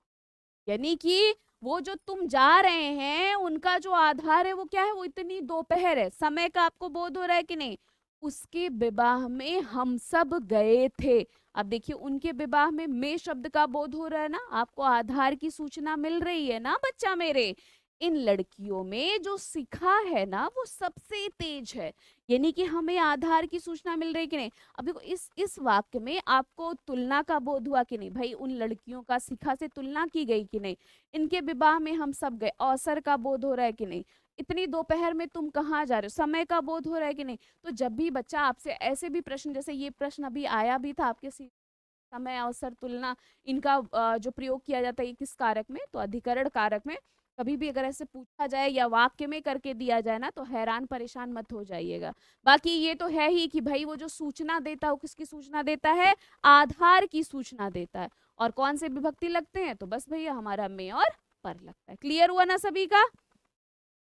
यानी कि वो जो तुम जा रहे हैं उनका जो आधार है वो क्या है, वो इतनी दोपहर है। समय का आपको बोध हो रहा है कि नहीं, उसके विवाह में हम सब गए थे। अब देखिए, उनके विवाह में शब्द का बोध हो रहा है ना, आपको आधार की सूचना मिल रही है ना बच्चा मेरे। इन लड़कियों में जो शिखा है ना, वो सबसे तेज है, यानी कि हमें आधार की सूचना मिल रही कि नहीं। अब देखो, इस वाक्य में आपको तुलना का बोध हुआ कि नहीं, भाई उन लड़कियों का शिखा से तुलना की गई कि नहीं, इनके विवाह में हम सब गए, अवसर का बोध हो रहा है कि नहीं, इतनी दोपहर में तुम कहाँ जा रहे हो, समय का बोध हो रहा है कि नहीं। तो जब भी बच्चा आपसे ऐसे भी प्रश्न, जैसे ये प्रश्न अभी आया भी था आपके समय अवसर तुलना, इनका जो प्रयोग किया जाता है ये किस कारक में, तो अधिकरण कारक में। कभी भी अगर ऐसे पूछा जाए या वाक्य में करके दिया जाए ना, तो हैरान परेशान मत हो जाइएगा। बाकी ये तो है ही कि भाई वो जो सूचना देता है वो किसकी सूचना देता है, आधार की सूचना देता है। और कौन से विभक्ति लगते हैं, तो बस भैया हमारा में और पर लगता है। क्लियर हुआ ना सभी का,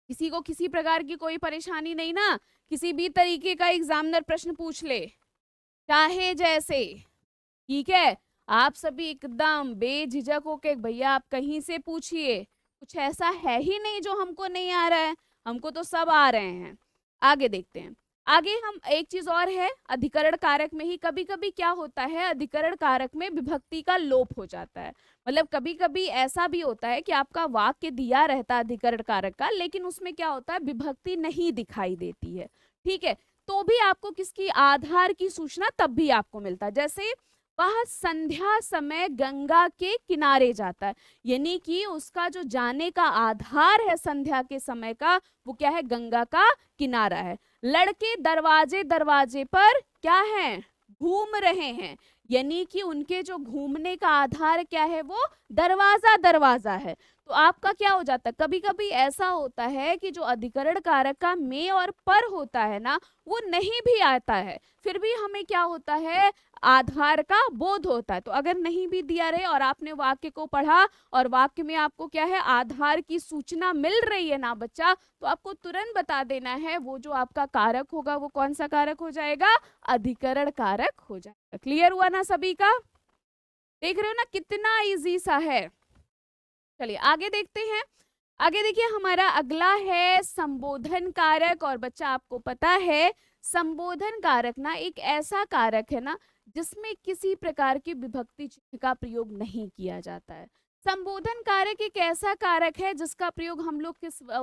किसी को किसी प्रकार की कोई परेशानी नहीं ना, किसी भी तरीके का एग्जामिनर प्रश्न पूछ ले चाहे जैसे, ठीक है। आप सभी एकदम बेझिझक होके भैया आप कहीं से पूछिए, कुछ ऐसा है ही नहीं जो हमको नहीं आ रहा है, हमको तो सब आ रहे हैं। आगे देखते हैं। आगे हम एक चीज और है, अधिकरण कारक में ही कभी कभी क्या होता है, अधिकरण कारक में विभक्ति का लोप हो जाता है। मतलब कभी कभी ऐसा भी होता है कि आपका वाक्य दिया रहता है अधिकरण कारक का, लेकिन उसमें क्या होता है, विभक्ति नहीं दिखाई देती है, ठीक है। तो भी आपको किसकी, आधार की सूचना तब भी आपको मिलता है। जैसे वह संध्या समय गंगा के किनारे जाता है, यानी कि उसका जो जाने का आधार है संध्या के समय का, वो क्या है, गंगा का किनारा है। लड़के दरवाजे दरवाजे पर क्या है, घूम रहे हैं, यानी कि उनके जो घूमने का आधार क्या है, वो दरवाजा दरवाजा है। तो आपका क्या हो जाता है, कभी कभी ऐसा होता है कि जो अधिकरण कारक का में और पर होता है ना, वो नहीं भी आता है, फिर भी हमें क्या होता है, आधार का बोध होता है। तो अगर नहीं भी दिया रहे और आपने वाक्य को पढ़ा और वाक्य में आपको क्या है, आधार की सूचना मिल रही है ना बच्चा, तो आपको तुरंत बता देना है वो जो आपका कारक होगा वो कौन सा कारक हो जाएगा, अधिकरण कारक हो जाएगा। क्लियर हुआ ना सभी का, देख रहे हो ना कितना इजी सा है। चलिए आगे देखते हैं। आगे देखिए हमारा अगला है संबोधन कारक। और बच्चा आपको पता है संबोधन कारक ना एक ऐसा कारक है ना जिसमें किसी प्रकार की विभक्ति चिन्ह का प्रयोग नहीं किया जाता है। संबोधन कारक एक ऐसा कारक है जिसका प्रयोग हम लोग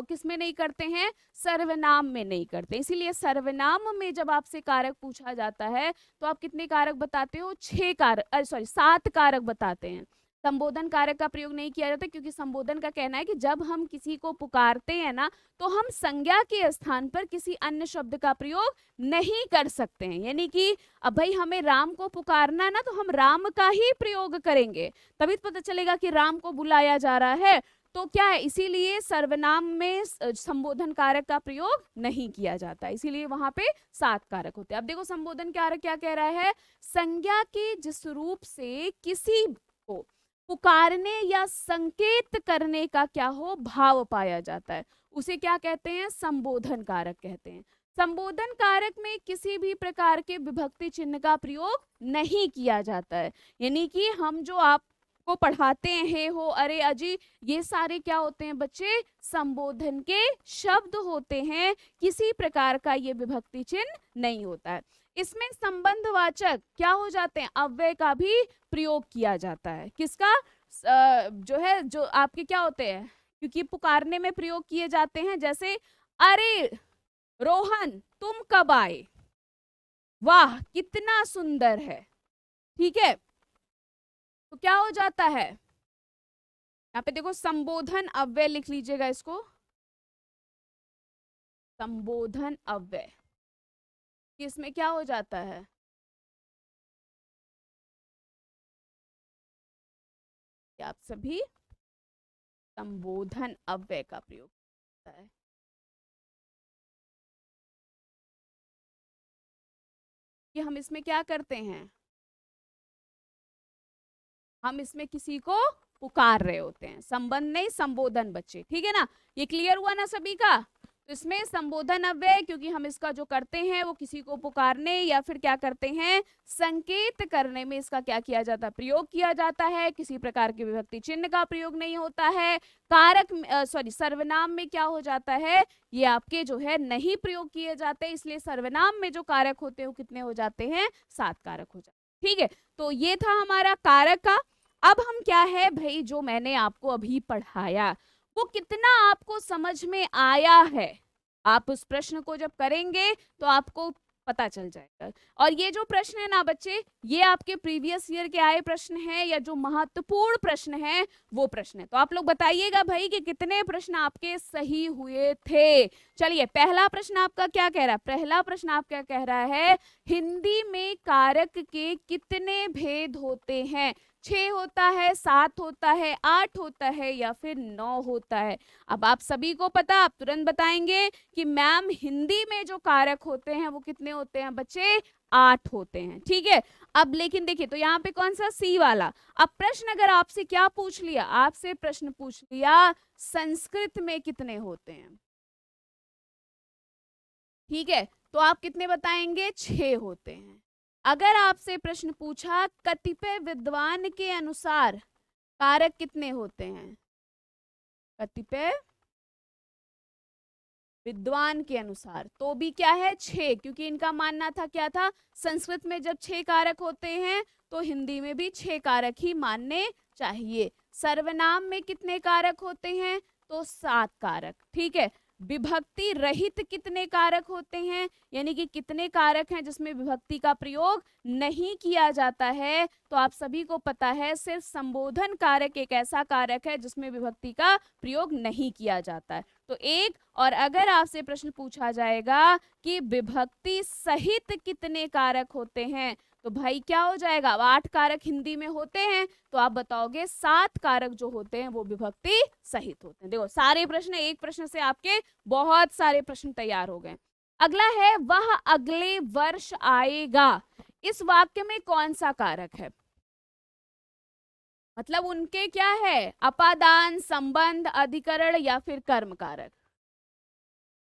किस में नहीं करते हैं, सर्वनाम में नहीं करते। इसीलिए सर्वनाम में जब आपसे कारक पूछा जाता है तो आप कितने कारक बताते हो, 7 कारक बताते हैं। संबोधन कारक का प्रयोग नहीं किया जाता क्योंकि संबोधन का कहना है कि जब हम किसी को पुकारते हैं ना, तो हम संज्ञा के स्थान पर किसी अन्य शब्द का प्रयोग नहीं कर सकते हैं। यानी कि अब भाई हमें राम को पुकारना ना, तो हम राम का ही प्रयोग करेंगे, तभी तो पता चलेगा कि राम को बुलाया जा रहा है। तो क्या है, इसीलिए सर्वनाम में संबोधन कारक का प्रयोग नहीं किया जाता, इसीलिए वहां पे 7 कारक होते हैं। अब देखो संबोधन कारक क्या कह रहा है, संज्ञा के जिस रूप से किसी को पुकारने या संकेत करने का क्या हो, भाव पाया जाता है, उसे क्या कहते हैं, संबोधन कारक कहते हैं। संबोधन कारक में किसी भी प्रकार के विभक्ति चिन्ह का प्रयोग नहीं किया जाता है। यानी कि हम जो आपको पढ़ाते हैं हो अरे अजी, ये सारे क्या होते हैं बच्चे, संबोधन के शब्द होते हैं, किसी प्रकार का ये विभक्ति चिन्ह नहीं होता है। इसमें संबंधवाचक क्या हो जाते हैं, अव्यय का भी प्रयोग किया जाता है। किसका, जो है जो आपके क्या होते हैं, क्योंकि पुकारने में प्रयोग किए जाते हैं। जैसे अरे रोहन तुम कब आए, वाह कितना सुंदर है, ठीक है। तो क्या हो जाता है, यहाँ पे देखो संबोधन अव्यय लिख लीजिएगा इसको, संबोधन अव्यय, इसमें क्या हो जाता है, आप सभी संबोधन अव्यय का प्रयोग होता है। कि हम इसमें क्या करते हैं, हम इसमें किसी को पुकार रहे होते हैं, संबंध नहीं संबोधन बच्चे, ठीक है ना। ये क्लियर हुआ ना सभी का। तो इसमें संबोधन अव्यय, क्योंकि हम इसका जो करते हैं वो किसी को पुकारने या फिर क्या करते हैं, संकेत करने में इसका क्या किया जाता है, प्रयोग किया जाता है। किसी प्रकार के विभक्ति चिन्ह का प्रयोग नहीं होता है। कारक सर्वनाम में क्या हो जाता है, ये आपके जो है नहीं प्रयोग किए जाते, इसलिए सर्वनाम में जो कारक होते हैं वो कितने हो जाते हैं, 7 कारक हो जाते हैं, ठीक है। तो ये था हमारा कारक का। अब हम क्या है भाई, जो मैंने आपको अभी पढ़ाया वो कितना आपको समझ में आया है। आप उस प्रश्न को जब करेंगे तो आपको पता चल जाएगा। और ये जो प्रश्न है ना बच्चे, ये आपके प्रीवियस ईयर के आए प्रश्न हैं या जो महत्वपूर्ण प्रश्न है वो प्रश्न है। तो आप लोग बताइएगा भाई कि कितने प्रश्न आपके सही हुए थे। चलिए, पहला प्रश्न आपका क्या कह रहा है? पहला प्रश्न आपका कह रहा है हिंदी में कारक के कितने भेद होते हैं? 6 होता है, 7 होता है, 8 होता है या फिर 9 होता है? अब आप सभी को पता, आप तुरंत बताएंगे कि मैम हिंदी में जो कारक होते हैं वो कितने होते हैं बच्चे? 8 होते हैं। ठीक है, अब लेकिन देखिए, तो यहाँ पे कौन सा? सी वाला। अब प्रश्न अगर आपसे क्या पूछ लिया, आपसे प्रश्न पूछ लिया संस्कृत में कितने होते हैं, ठीक है, तो आप कितने बताएंगे? 6 होते हैं। अगर आपसे प्रश्न पूछा कतिपय विद्वान के अनुसार कारक कितने होते हैं, कतिपय विद्वान के अनुसार, तो भी क्या है? 6, क्योंकि इनका मानना था, क्या था? संस्कृत में जब 6 कारक होते हैं तो हिंदी में भी 6 कारक ही मानने चाहिए। सर्वनाम में कितने कारक होते हैं? तो 7 कारक। ठीक है, विभक्ति रहित कितने कारक होते हैं, यानी कि कितने कारक हैं जिसमें विभक्ति का प्रयोग नहीं किया जाता है? तो आप सभी को पता है सिर्फ संबोधन कारक एक ऐसा कारक है जिसमें विभक्ति का प्रयोग नहीं किया जाता है, तो एक। और अगर आपसे प्रश्न पूछा जाएगा कि विभक्ति सहित कितने कारक होते हैं, तो भाई क्या हो जाएगा? अब 8 कारक हिंदी में होते हैं, तो आप बताओगे 7 कारक जो होते हैं वो विभक्ति सहित होते हैं। देखो, सारे प्रश्न, एक प्रश्न से आपके बहुत सारे प्रश्न तैयार हो गए। अगला है वह अगले वर्ष आएगा। इस वाक्य में कौन सा कारक है? मतलब उनके क्या है? अपादान, संबंध, अधिकरण या फिर कर्म कारक।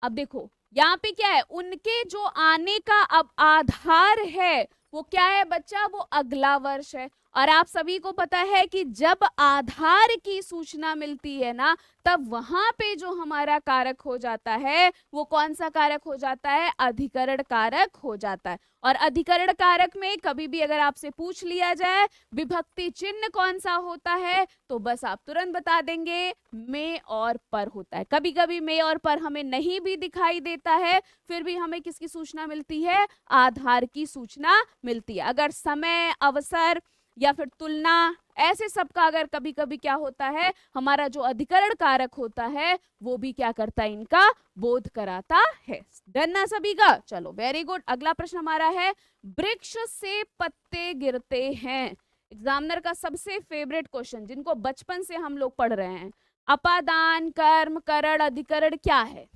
अब देखो, यहाँ पे क्या है? उनके जो आने का अब आधार है वो क्या है बच्चा? वो अगला वर्ष है। और आप सभी को पता है कि जब आधार की सूचना मिलती है ना, तब वहां पे जो हमारा कारक हो जाता है वो कौन सा कारक हो जाता है? अधिकरण कारक हो जाता है। और अधिकरण कारक में कभी भी अगर आपसे पूछ लिया जाए विभक्ति चिन्ह कौन सा होता है, तो बस आप तुरंत बता देंगे में और पर होता है। कभी कभी में और पर हमें नहीं भी दिखाई देता है, फिर भी हमें किसकी सूचना मिलती है? आधार की सूचना मिलती है। अगर समय, अवसर या फिर तुलना, ऐसे सब का अगर कभी कभी क्या होता है, हमारा जो अधिकरण कारक होता है वो भी क्या करता है? इनका बोध कराता है। डन ना सभी का? चलो, वेरी गुड। अगला प्रश्न हमारा है वृक्ष से पत्ते गिरते हैं। एग्जामिनर का सबसे फेवरेट क्वेश्चन, जिनको बचपन से हम लोग पढ़ रहे हैं। अपादान, कर्म, करण, अधिकरण क्या है?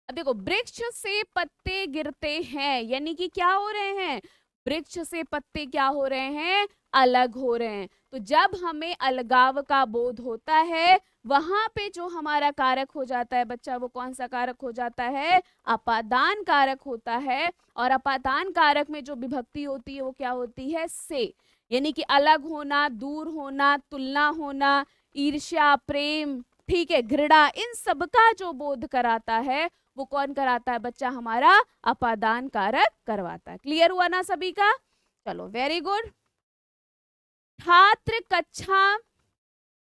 अब देखो, वृक्ष से पत्ते गिरते हैं यानी कि क्या हो रहे हैं? वृक्ष से पत्ते क्या हो रहे हैं? अलग हो रहे हैं। तो जब हमें अलगाव का बोध होता है, वहां पे जो हमारा कारक हो जाता है बच्चा, वो कौन सा कारक हो जाता है? अपादान कारक होता है। और अपादान कारक में जो विभक्ति होती है वो क्या होती है? से, यानी कि अलग होना, दूर होना, तुलना होना, ईर्ष्या, प्रेम, ठीक है, घृणा, इन सब का जो बोध कराता है वो कौन कराता है बच्चा? हमारा अपादान कारक करवाता है। क्लियर हुआ ना सभी का? चलो, वेरी गुड। छात्र कक्षा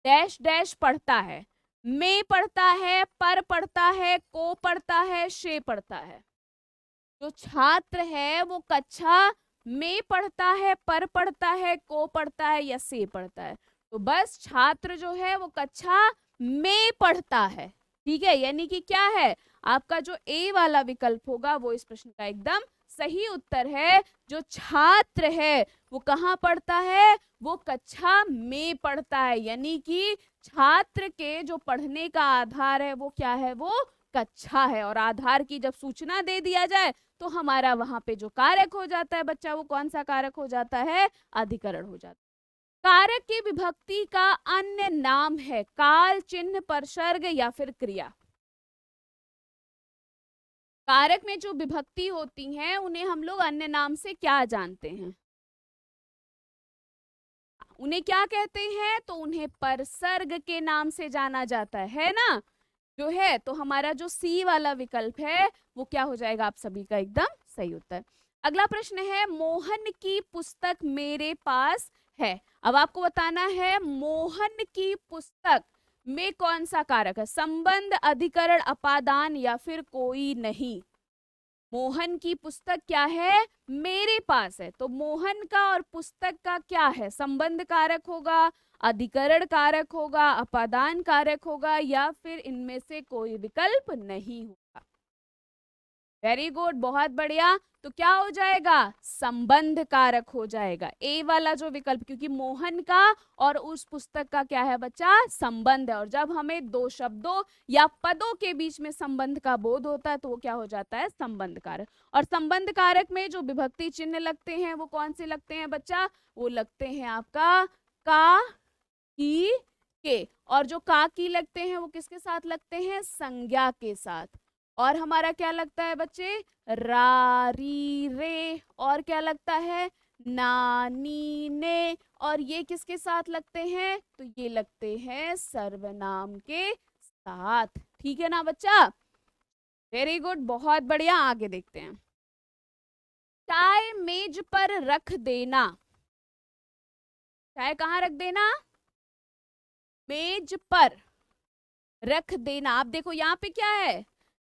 डैश डैश पढ़ता है। में पढ़ता है, पर पढ़ता है, को पढ़ता है, शे पढ़ता है। जो छात्र है वो कक्षा में पढ़ता है, पर पढ़ता है, को पढ़ता है या से पढ़ता है? तो बस छात्र जो है वो कक्षा में पढ़ता है। ठीक है, यानी कि क्या है? आपका जो ए वाला विकल्प होगा वो इस प्रश्न का एकदम सही उत्तर है। जो छात्र है वो कहाँ पढ़ता है? वो कक्षा में पढ़ता है, यानी कि छात्र के जो पढ़ने का आधार है वो क्या है? वो कक्षा है। और आधार की जब सूचना दे दिया जाए तो हमारा वहां पे जो कारक हो जाता है बच्चा, वो कौन सा कारक हो जाता है? अधिकरण हो जाता है। कारक की विभक्ति का अन्य नाम है काल, चिन्ह, परसर्ग या फिर क्रिया। कारक में जो विभक्ति होती हैं उन्हें हम लोग अन्य नाम से क्या जानते हैं? उन्हें क्या कहते हैं? तो उन्हें परसर्ग के नाम से जाना जाता है ना, जो है। तो हमारा जो सी वाला विकल्प है वो क्या हो जाएगा आप सभी का एकदम सही उत्तर। अगला प्रश्न है मोहन की पुस्तक मेरे पास है। अब आपको बताना है मोहन की पुस्तक में कौन सा कारक है? संबंध, अधिकरण, अपादान या फिर कोई नहीं? मोहन की पुस्तक क्या है, मेरे पास है। तो मोहन का और पुस्तक का क्या है, संबंध कारक होगा, अधिकरण कारक होगा, अपादान कारक होगा, या फिर इनमें से कोई विकल्प नहीं होगा। वेरी गुड, बहुत बढ़िया। तो क्या हो जाएगा, संबंध कारक हो जाएगा ए वाला जो विकल्प, क्योंकि मोहन का और उस पुस्तक का क्या है बच्चा, संबंध है। और जब हमें दो शब्दों या पदों के बीच में संबंध का बोध होता है तो वो क्या हो जाता है, संबंध कारक। और संबंध कारक में जो विभक्ति चिन्ह लगते हैं वो कौन से लगते हैं बच्चा, वो लगते हैं आपका का, की, के। और जो का की लगते हैं वो किसके साथ लगते हैं, संज्ञा के साथ। और हमारा क्या लगता है बच्चे, रा री रे। और क्या लगता है, नानी ने। और ये किसके साथ लगते हैं, तो ये लगते हैं सर्वनाम के साथ। ठीक है ना बच्चा, वेरी गुड, बहुत बढ़िया। आगे देखते हैं, चाय मेज पर रख देना। चाय कहाँ रख देना, मेज पर रख देना। आप देखो यहाँ पे क्या है,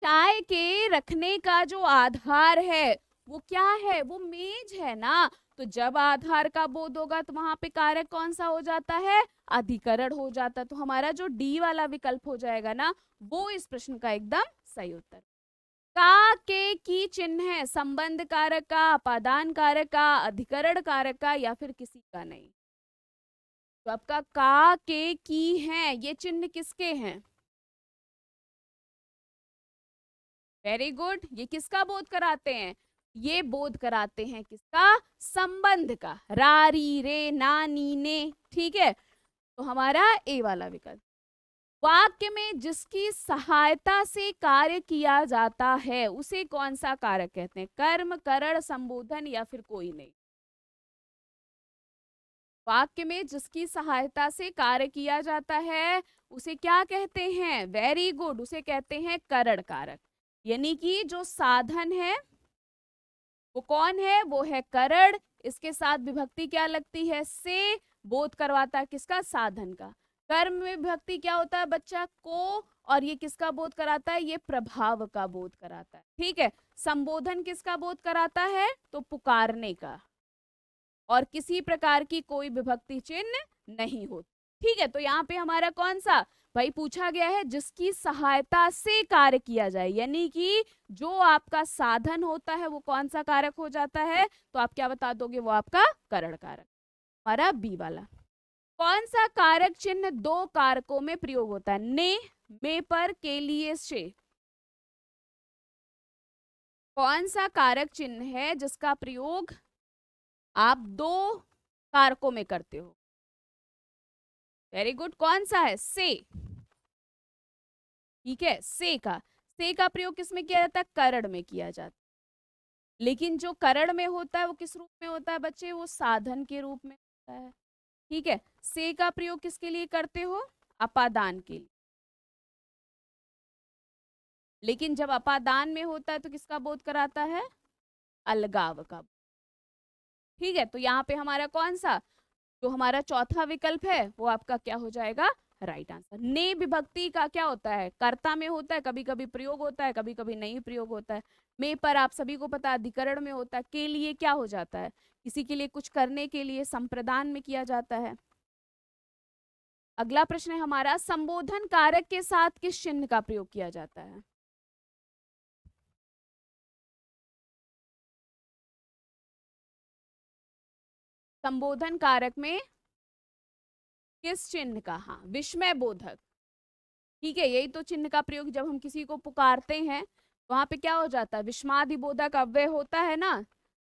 चाय के रखने का जो आधार है वो क्या है, वो मेज है ना। तो जब आधार का बोध होगा तो वहां पे कारक कौन सा हो जाता है, अधिकरण हो जाता है। तो हमारा जो डी वाला विकल्प हो जाएगा ना, वो इस प्रश्न का एकदम सही उत्तर। का के की चिन्ह है, संबंध कारक का, अपादान कारक का, अधिकरण कारक का, या फिर किसी का नहीं। तो आपका का के की है, ये चिन्ह किसके हैं, वेरी गुड। ये किसका बोध कराते हैं, ये बोध कराते हैं किसका, संबंध का, रारी रे नानी ने। ठीक है, तो हमारा ए वाला विकल्प। वाक्य में जिसकी सहायता से कार्य किया जाता है उसे कौन सा कारक कहते हैं, कर्म, करण, संबोधन, या फिर कोई नहीं। वाक्य में जिसकी सहायता से कार्य किया जाता है उसे क्या कहते हैं, वेरी गुड, उसे कहते हैं करण कारक। यानी कि जो साधन है वो कौन है, वो है करण। इसके साथ विभक्ति क्या लगती है, से। बोध करवाता है किसका, साधन का। कर्म में विभक्ति क्या होता है बच्चा, को। और ये किसका बोध कराता है, ये प्रभाव का बोध कराता है। ठीक है, संबोधन किसका बोध कराता है, तो पुकारने का। और किसी प्रकार की कोई विभक्ति चिन्ह नहीं होती। ठीक है, तो यहाँ पे हमारा कौन सा, भाई पूछा गया है जिसकी सहायता से कार्य किया जाए, यानी कि जो आपका साधन होता है वो कौन सा कारक हो जाता है, तो आप क्या बता दोगे, वो आपका करण कारक। हमारा बी वाला, कौन सा कारक चिन्ह दो कारकों में प्रयोग होता है, ने, में, पर, के लिए, से। कौन सा कारक चिन्ह है जिसका प्रयोग आप दो कारकों में करते हो, वेरी गुड, कौन सा है, से। ठीक है, से का प्रयोग किस में किया जाता है, करण में किया जाता है। लेकिन जो करण में होता है वो किस रूप में होता है बच्चे, वो साधन के रूप में होता है। ठीक है, से का प्रयोग किसके लिए करते हो, अपादान के लिए। लेकिन जब अपादान में होता है तो किसका बोध कराता है, अलगाव का। ठीक है, तो यहाँ पे हमारा कौन सा, जो हमारा चौथा विकल्प है वो आपका क्या हो जाएगा, राइट आंसर। ने विभक्ति का क्या होता है, कर्ता में होता है, कभी कभी प्रयोग होता है, कभी कभी नहीं प्रयोग होता है। में पर आप सभी को पता है अधिकरण में होता है। के लिए क्या हो जाता है, किसी के लिए कुछ करने के लिए, संप्रदान में किया जाता है। अगला प्रश्न है हमारा, संबोधन कारक के साथ किस चिन्ह का प्रयोग किया जाता है, संबोधन कारक में किस चिन्ह का, हाँ, विस्मय बोधक। ठीक है, यही तो चिन्ह का प्रयोग जब हम किसी को पुकारते हैं वहां पे क्या हो जाता है, विस्मादिबोधक अव्यय होता है ना,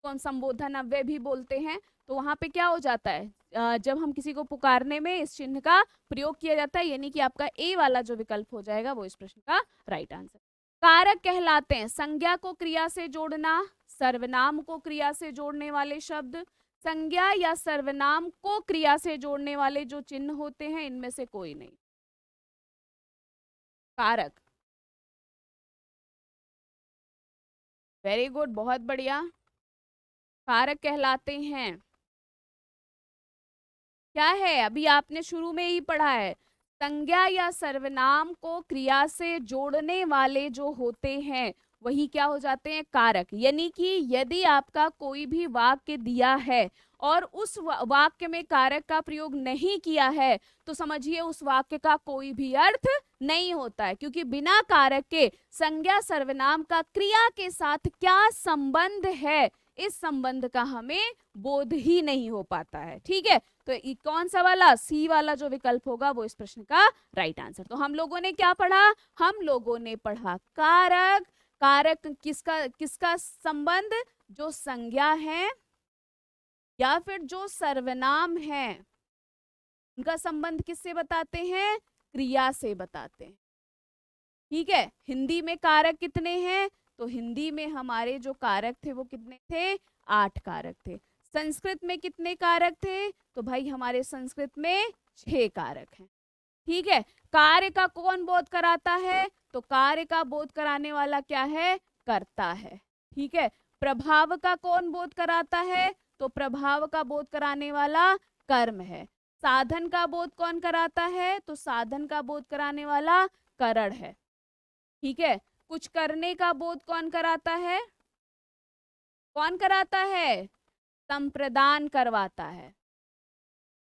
तो हम संबोधन अव्यय भी बोलते हैं। तो वहां पे क्या हो जाता है, जब हम किसी को पुकारने में इस चिन्ह का प्रयोग किया जाता है, यानी कि आपका ए वाला जो विकल्प हो जाएगा वो इस प्रश्न का राइट आंसर। कारक कहलाते हैं संज्ञा को क्रिया से जोड़ना, सर्वनाम को क्रिया से जोड़ने वाले शब्द, संज्ञा या सर्वनाम को क्रिया से जोड़ने वाले जो चिन्ह होते हैं, इनमें से कोई नहीं। कारक, वेरी गुड, बहुत बढ़िया, कारक कहलाते हैं। क्या है, अभी आपने शुरू में ही पढ़ा है, संज्ञा या सर्वनाम को क्रिया से जोड़ने वाले जो होते हैं वही क्या हो जाते हैं, कारक। यानी कि यदि आपका कोई भी वाक्य दिया है और उस वाक्य में कारक का प्रयोग नहीं किया है तो समझिए उस वाक्य का कोई भी अर्थ नहीं होता है, क्योंकि बिना कारक के संज्ञा सर्वनाम का क्रिया के साथ क्या संबंध है, इस संबंध का हमें बोध ही नहीं हो पाता है। ठीक है, तो कौन सा वाला, सी वाला जो विकल्प होगा वो इस प्रश्न का राइट आंसर। तो हम लोगों ने क्या पढ़ा, हम लोगों ने पढ़ा कारक। कारक किसका किसका संबंध, जो संज्ञा है या फिर जो सर्वनाम है उनका संबंध किससे बताते हैं, क्रिया से बताते हैं। ठीक है, हिंदी में कारक कितने हैं, तो हिंदी में हमारे जो कारक थे वो कितने थे, 8 कारक थे। संस्कृत में कितने कारक थे, तो भाई हमारे संस्कृत में 6 कारक हैं। ठीक है, कार्य का कौन बोध कराता है, तो कार्य का बोध कराने वाला क्या है, कर्ता है। ठीक है, प्रभाव का कौन बोध कराता है, तो प्रभाव का बोध कराने वाला कर्म है। साधन का बोध कौन कराता है, तो साधन का बोध कराने वाला करण है। ठीक है, कुछ करने का बोध कौन कराता है, कौन कराता है, संप्रदान करवाता है।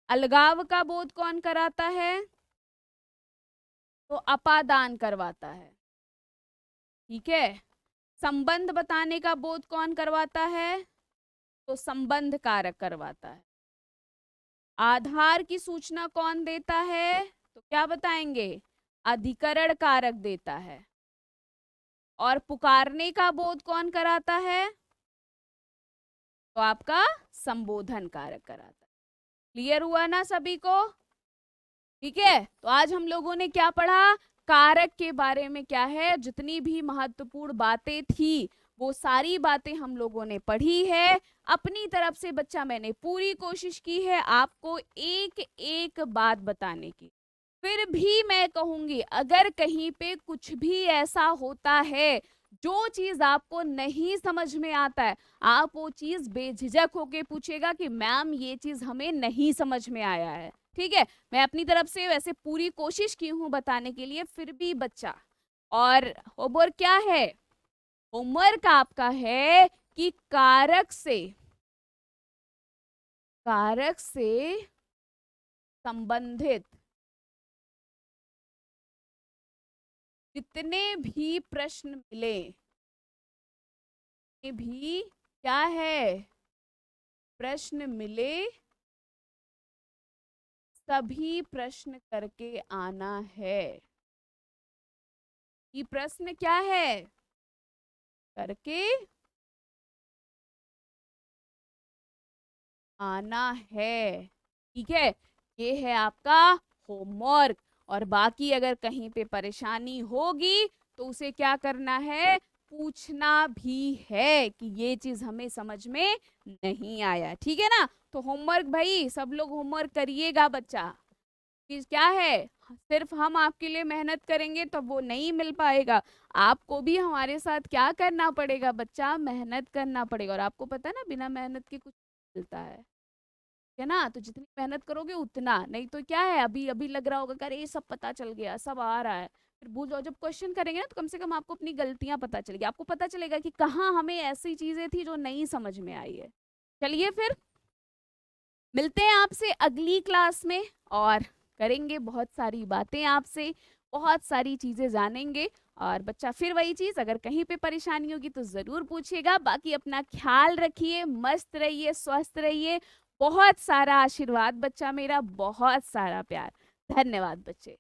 अलगाव का बोध कौन कराता है, तो अपादान करवाता है। ठीक है, संबंध बताने का बोध कौन करवाता है, तो संबंध कारक करवाता है। आधार की सूचना कौन देता है, तो क्या बताएंगे, अधिकरण कारक देता है। और पुकारने का बोध कौन कराता है, तो आपका संबोधन कारक कराता है। क्लियर हुआ ना सभी को। ठीक है, तो आज हम लोगों ने क्या पढ़ा, कारक के बारे में क्या है, जितनी भी महत्वपूर्ण बातें थी वो सारी बातें हम लोगों ने पढ़ी है। अपनी तरफ से बच्चा मैंने पूरी कोशिश की है आपको एक एक बात बताने की। फिर भी मैं कहूंगी अगर कहीं पे कुछ भी ऐसा होता है जो चीज आपको नहीं समझ में आता है, आप वो चीज बेझिझक होके पूछेगा कि मैम ये चीज हमें नहीं समझ में आया है। ठीक है, मैं अपनी तरफ से वैसे पूरी कोशिश की हूं बताने के लिए, फिर भी बच्चा, और होमवर्क क्या है, होमवर्क आपका है कि कारक से संबंधित जितने भी प्रश्न मिले, भी क्या है, प्रश्न मिले सभी प्रश्न करके आना है। ये प्रश्न क्या है, करके आना है। ठीक है, ये है आपका होमवर्क। और बाकी अगर कहीं पे परेशानी होगी तो उसे क्या करना है, पूछना भी है कि ये चीज हमें समझ में नहीं आया। ठीक है ना, तो होमवर्क भाई सब लोग होमवर्क करिएगा बच्चा। चीज क्या है, सिर्फ हम आपके लिए मेहनत करेंगे तो वो नहीं मिल पाएगा, आपको भी हमारे साथ क्या करना पड़ेगा बच्चा, मेहनत करना पड़ेगा। और आपको पता है ना बिना मेहनत के कुछ मिलता है ना, तो जितनी मेहनत करोगे उतना, नहीं तो क्या है, अभी अभी लग रहा होगा कि अरे ये सब पता चल गया, सब आ रहा है, फिर भूल जाओ। जब क्वेश्चन करेंगे ना तो कम से कम आपको अपनी गलतियां पता चलेगी, आपको पता चलेगा कि कहाँ हमें ऐसी चीजें थी जो नहीं समझ में आई है। चलिए फिर मिलते हैं आपसे अगली क्लास में और करेंगे बहुत सारी बातें आपसे, बहुत सारी चीजें जानेंगे। और बच्चा फिर वही चीज, अगर कहीं पे परेशानी होगी तो जरूर पूछिएगा। बाकी अपना ख्याल रखिए, मस्त रहिए, स्वस्थ रहिए। बहुत सारा आशीर्वाद बच्चा मेरा, बहुत सारा प्यार। धन्यवाद बच्चे।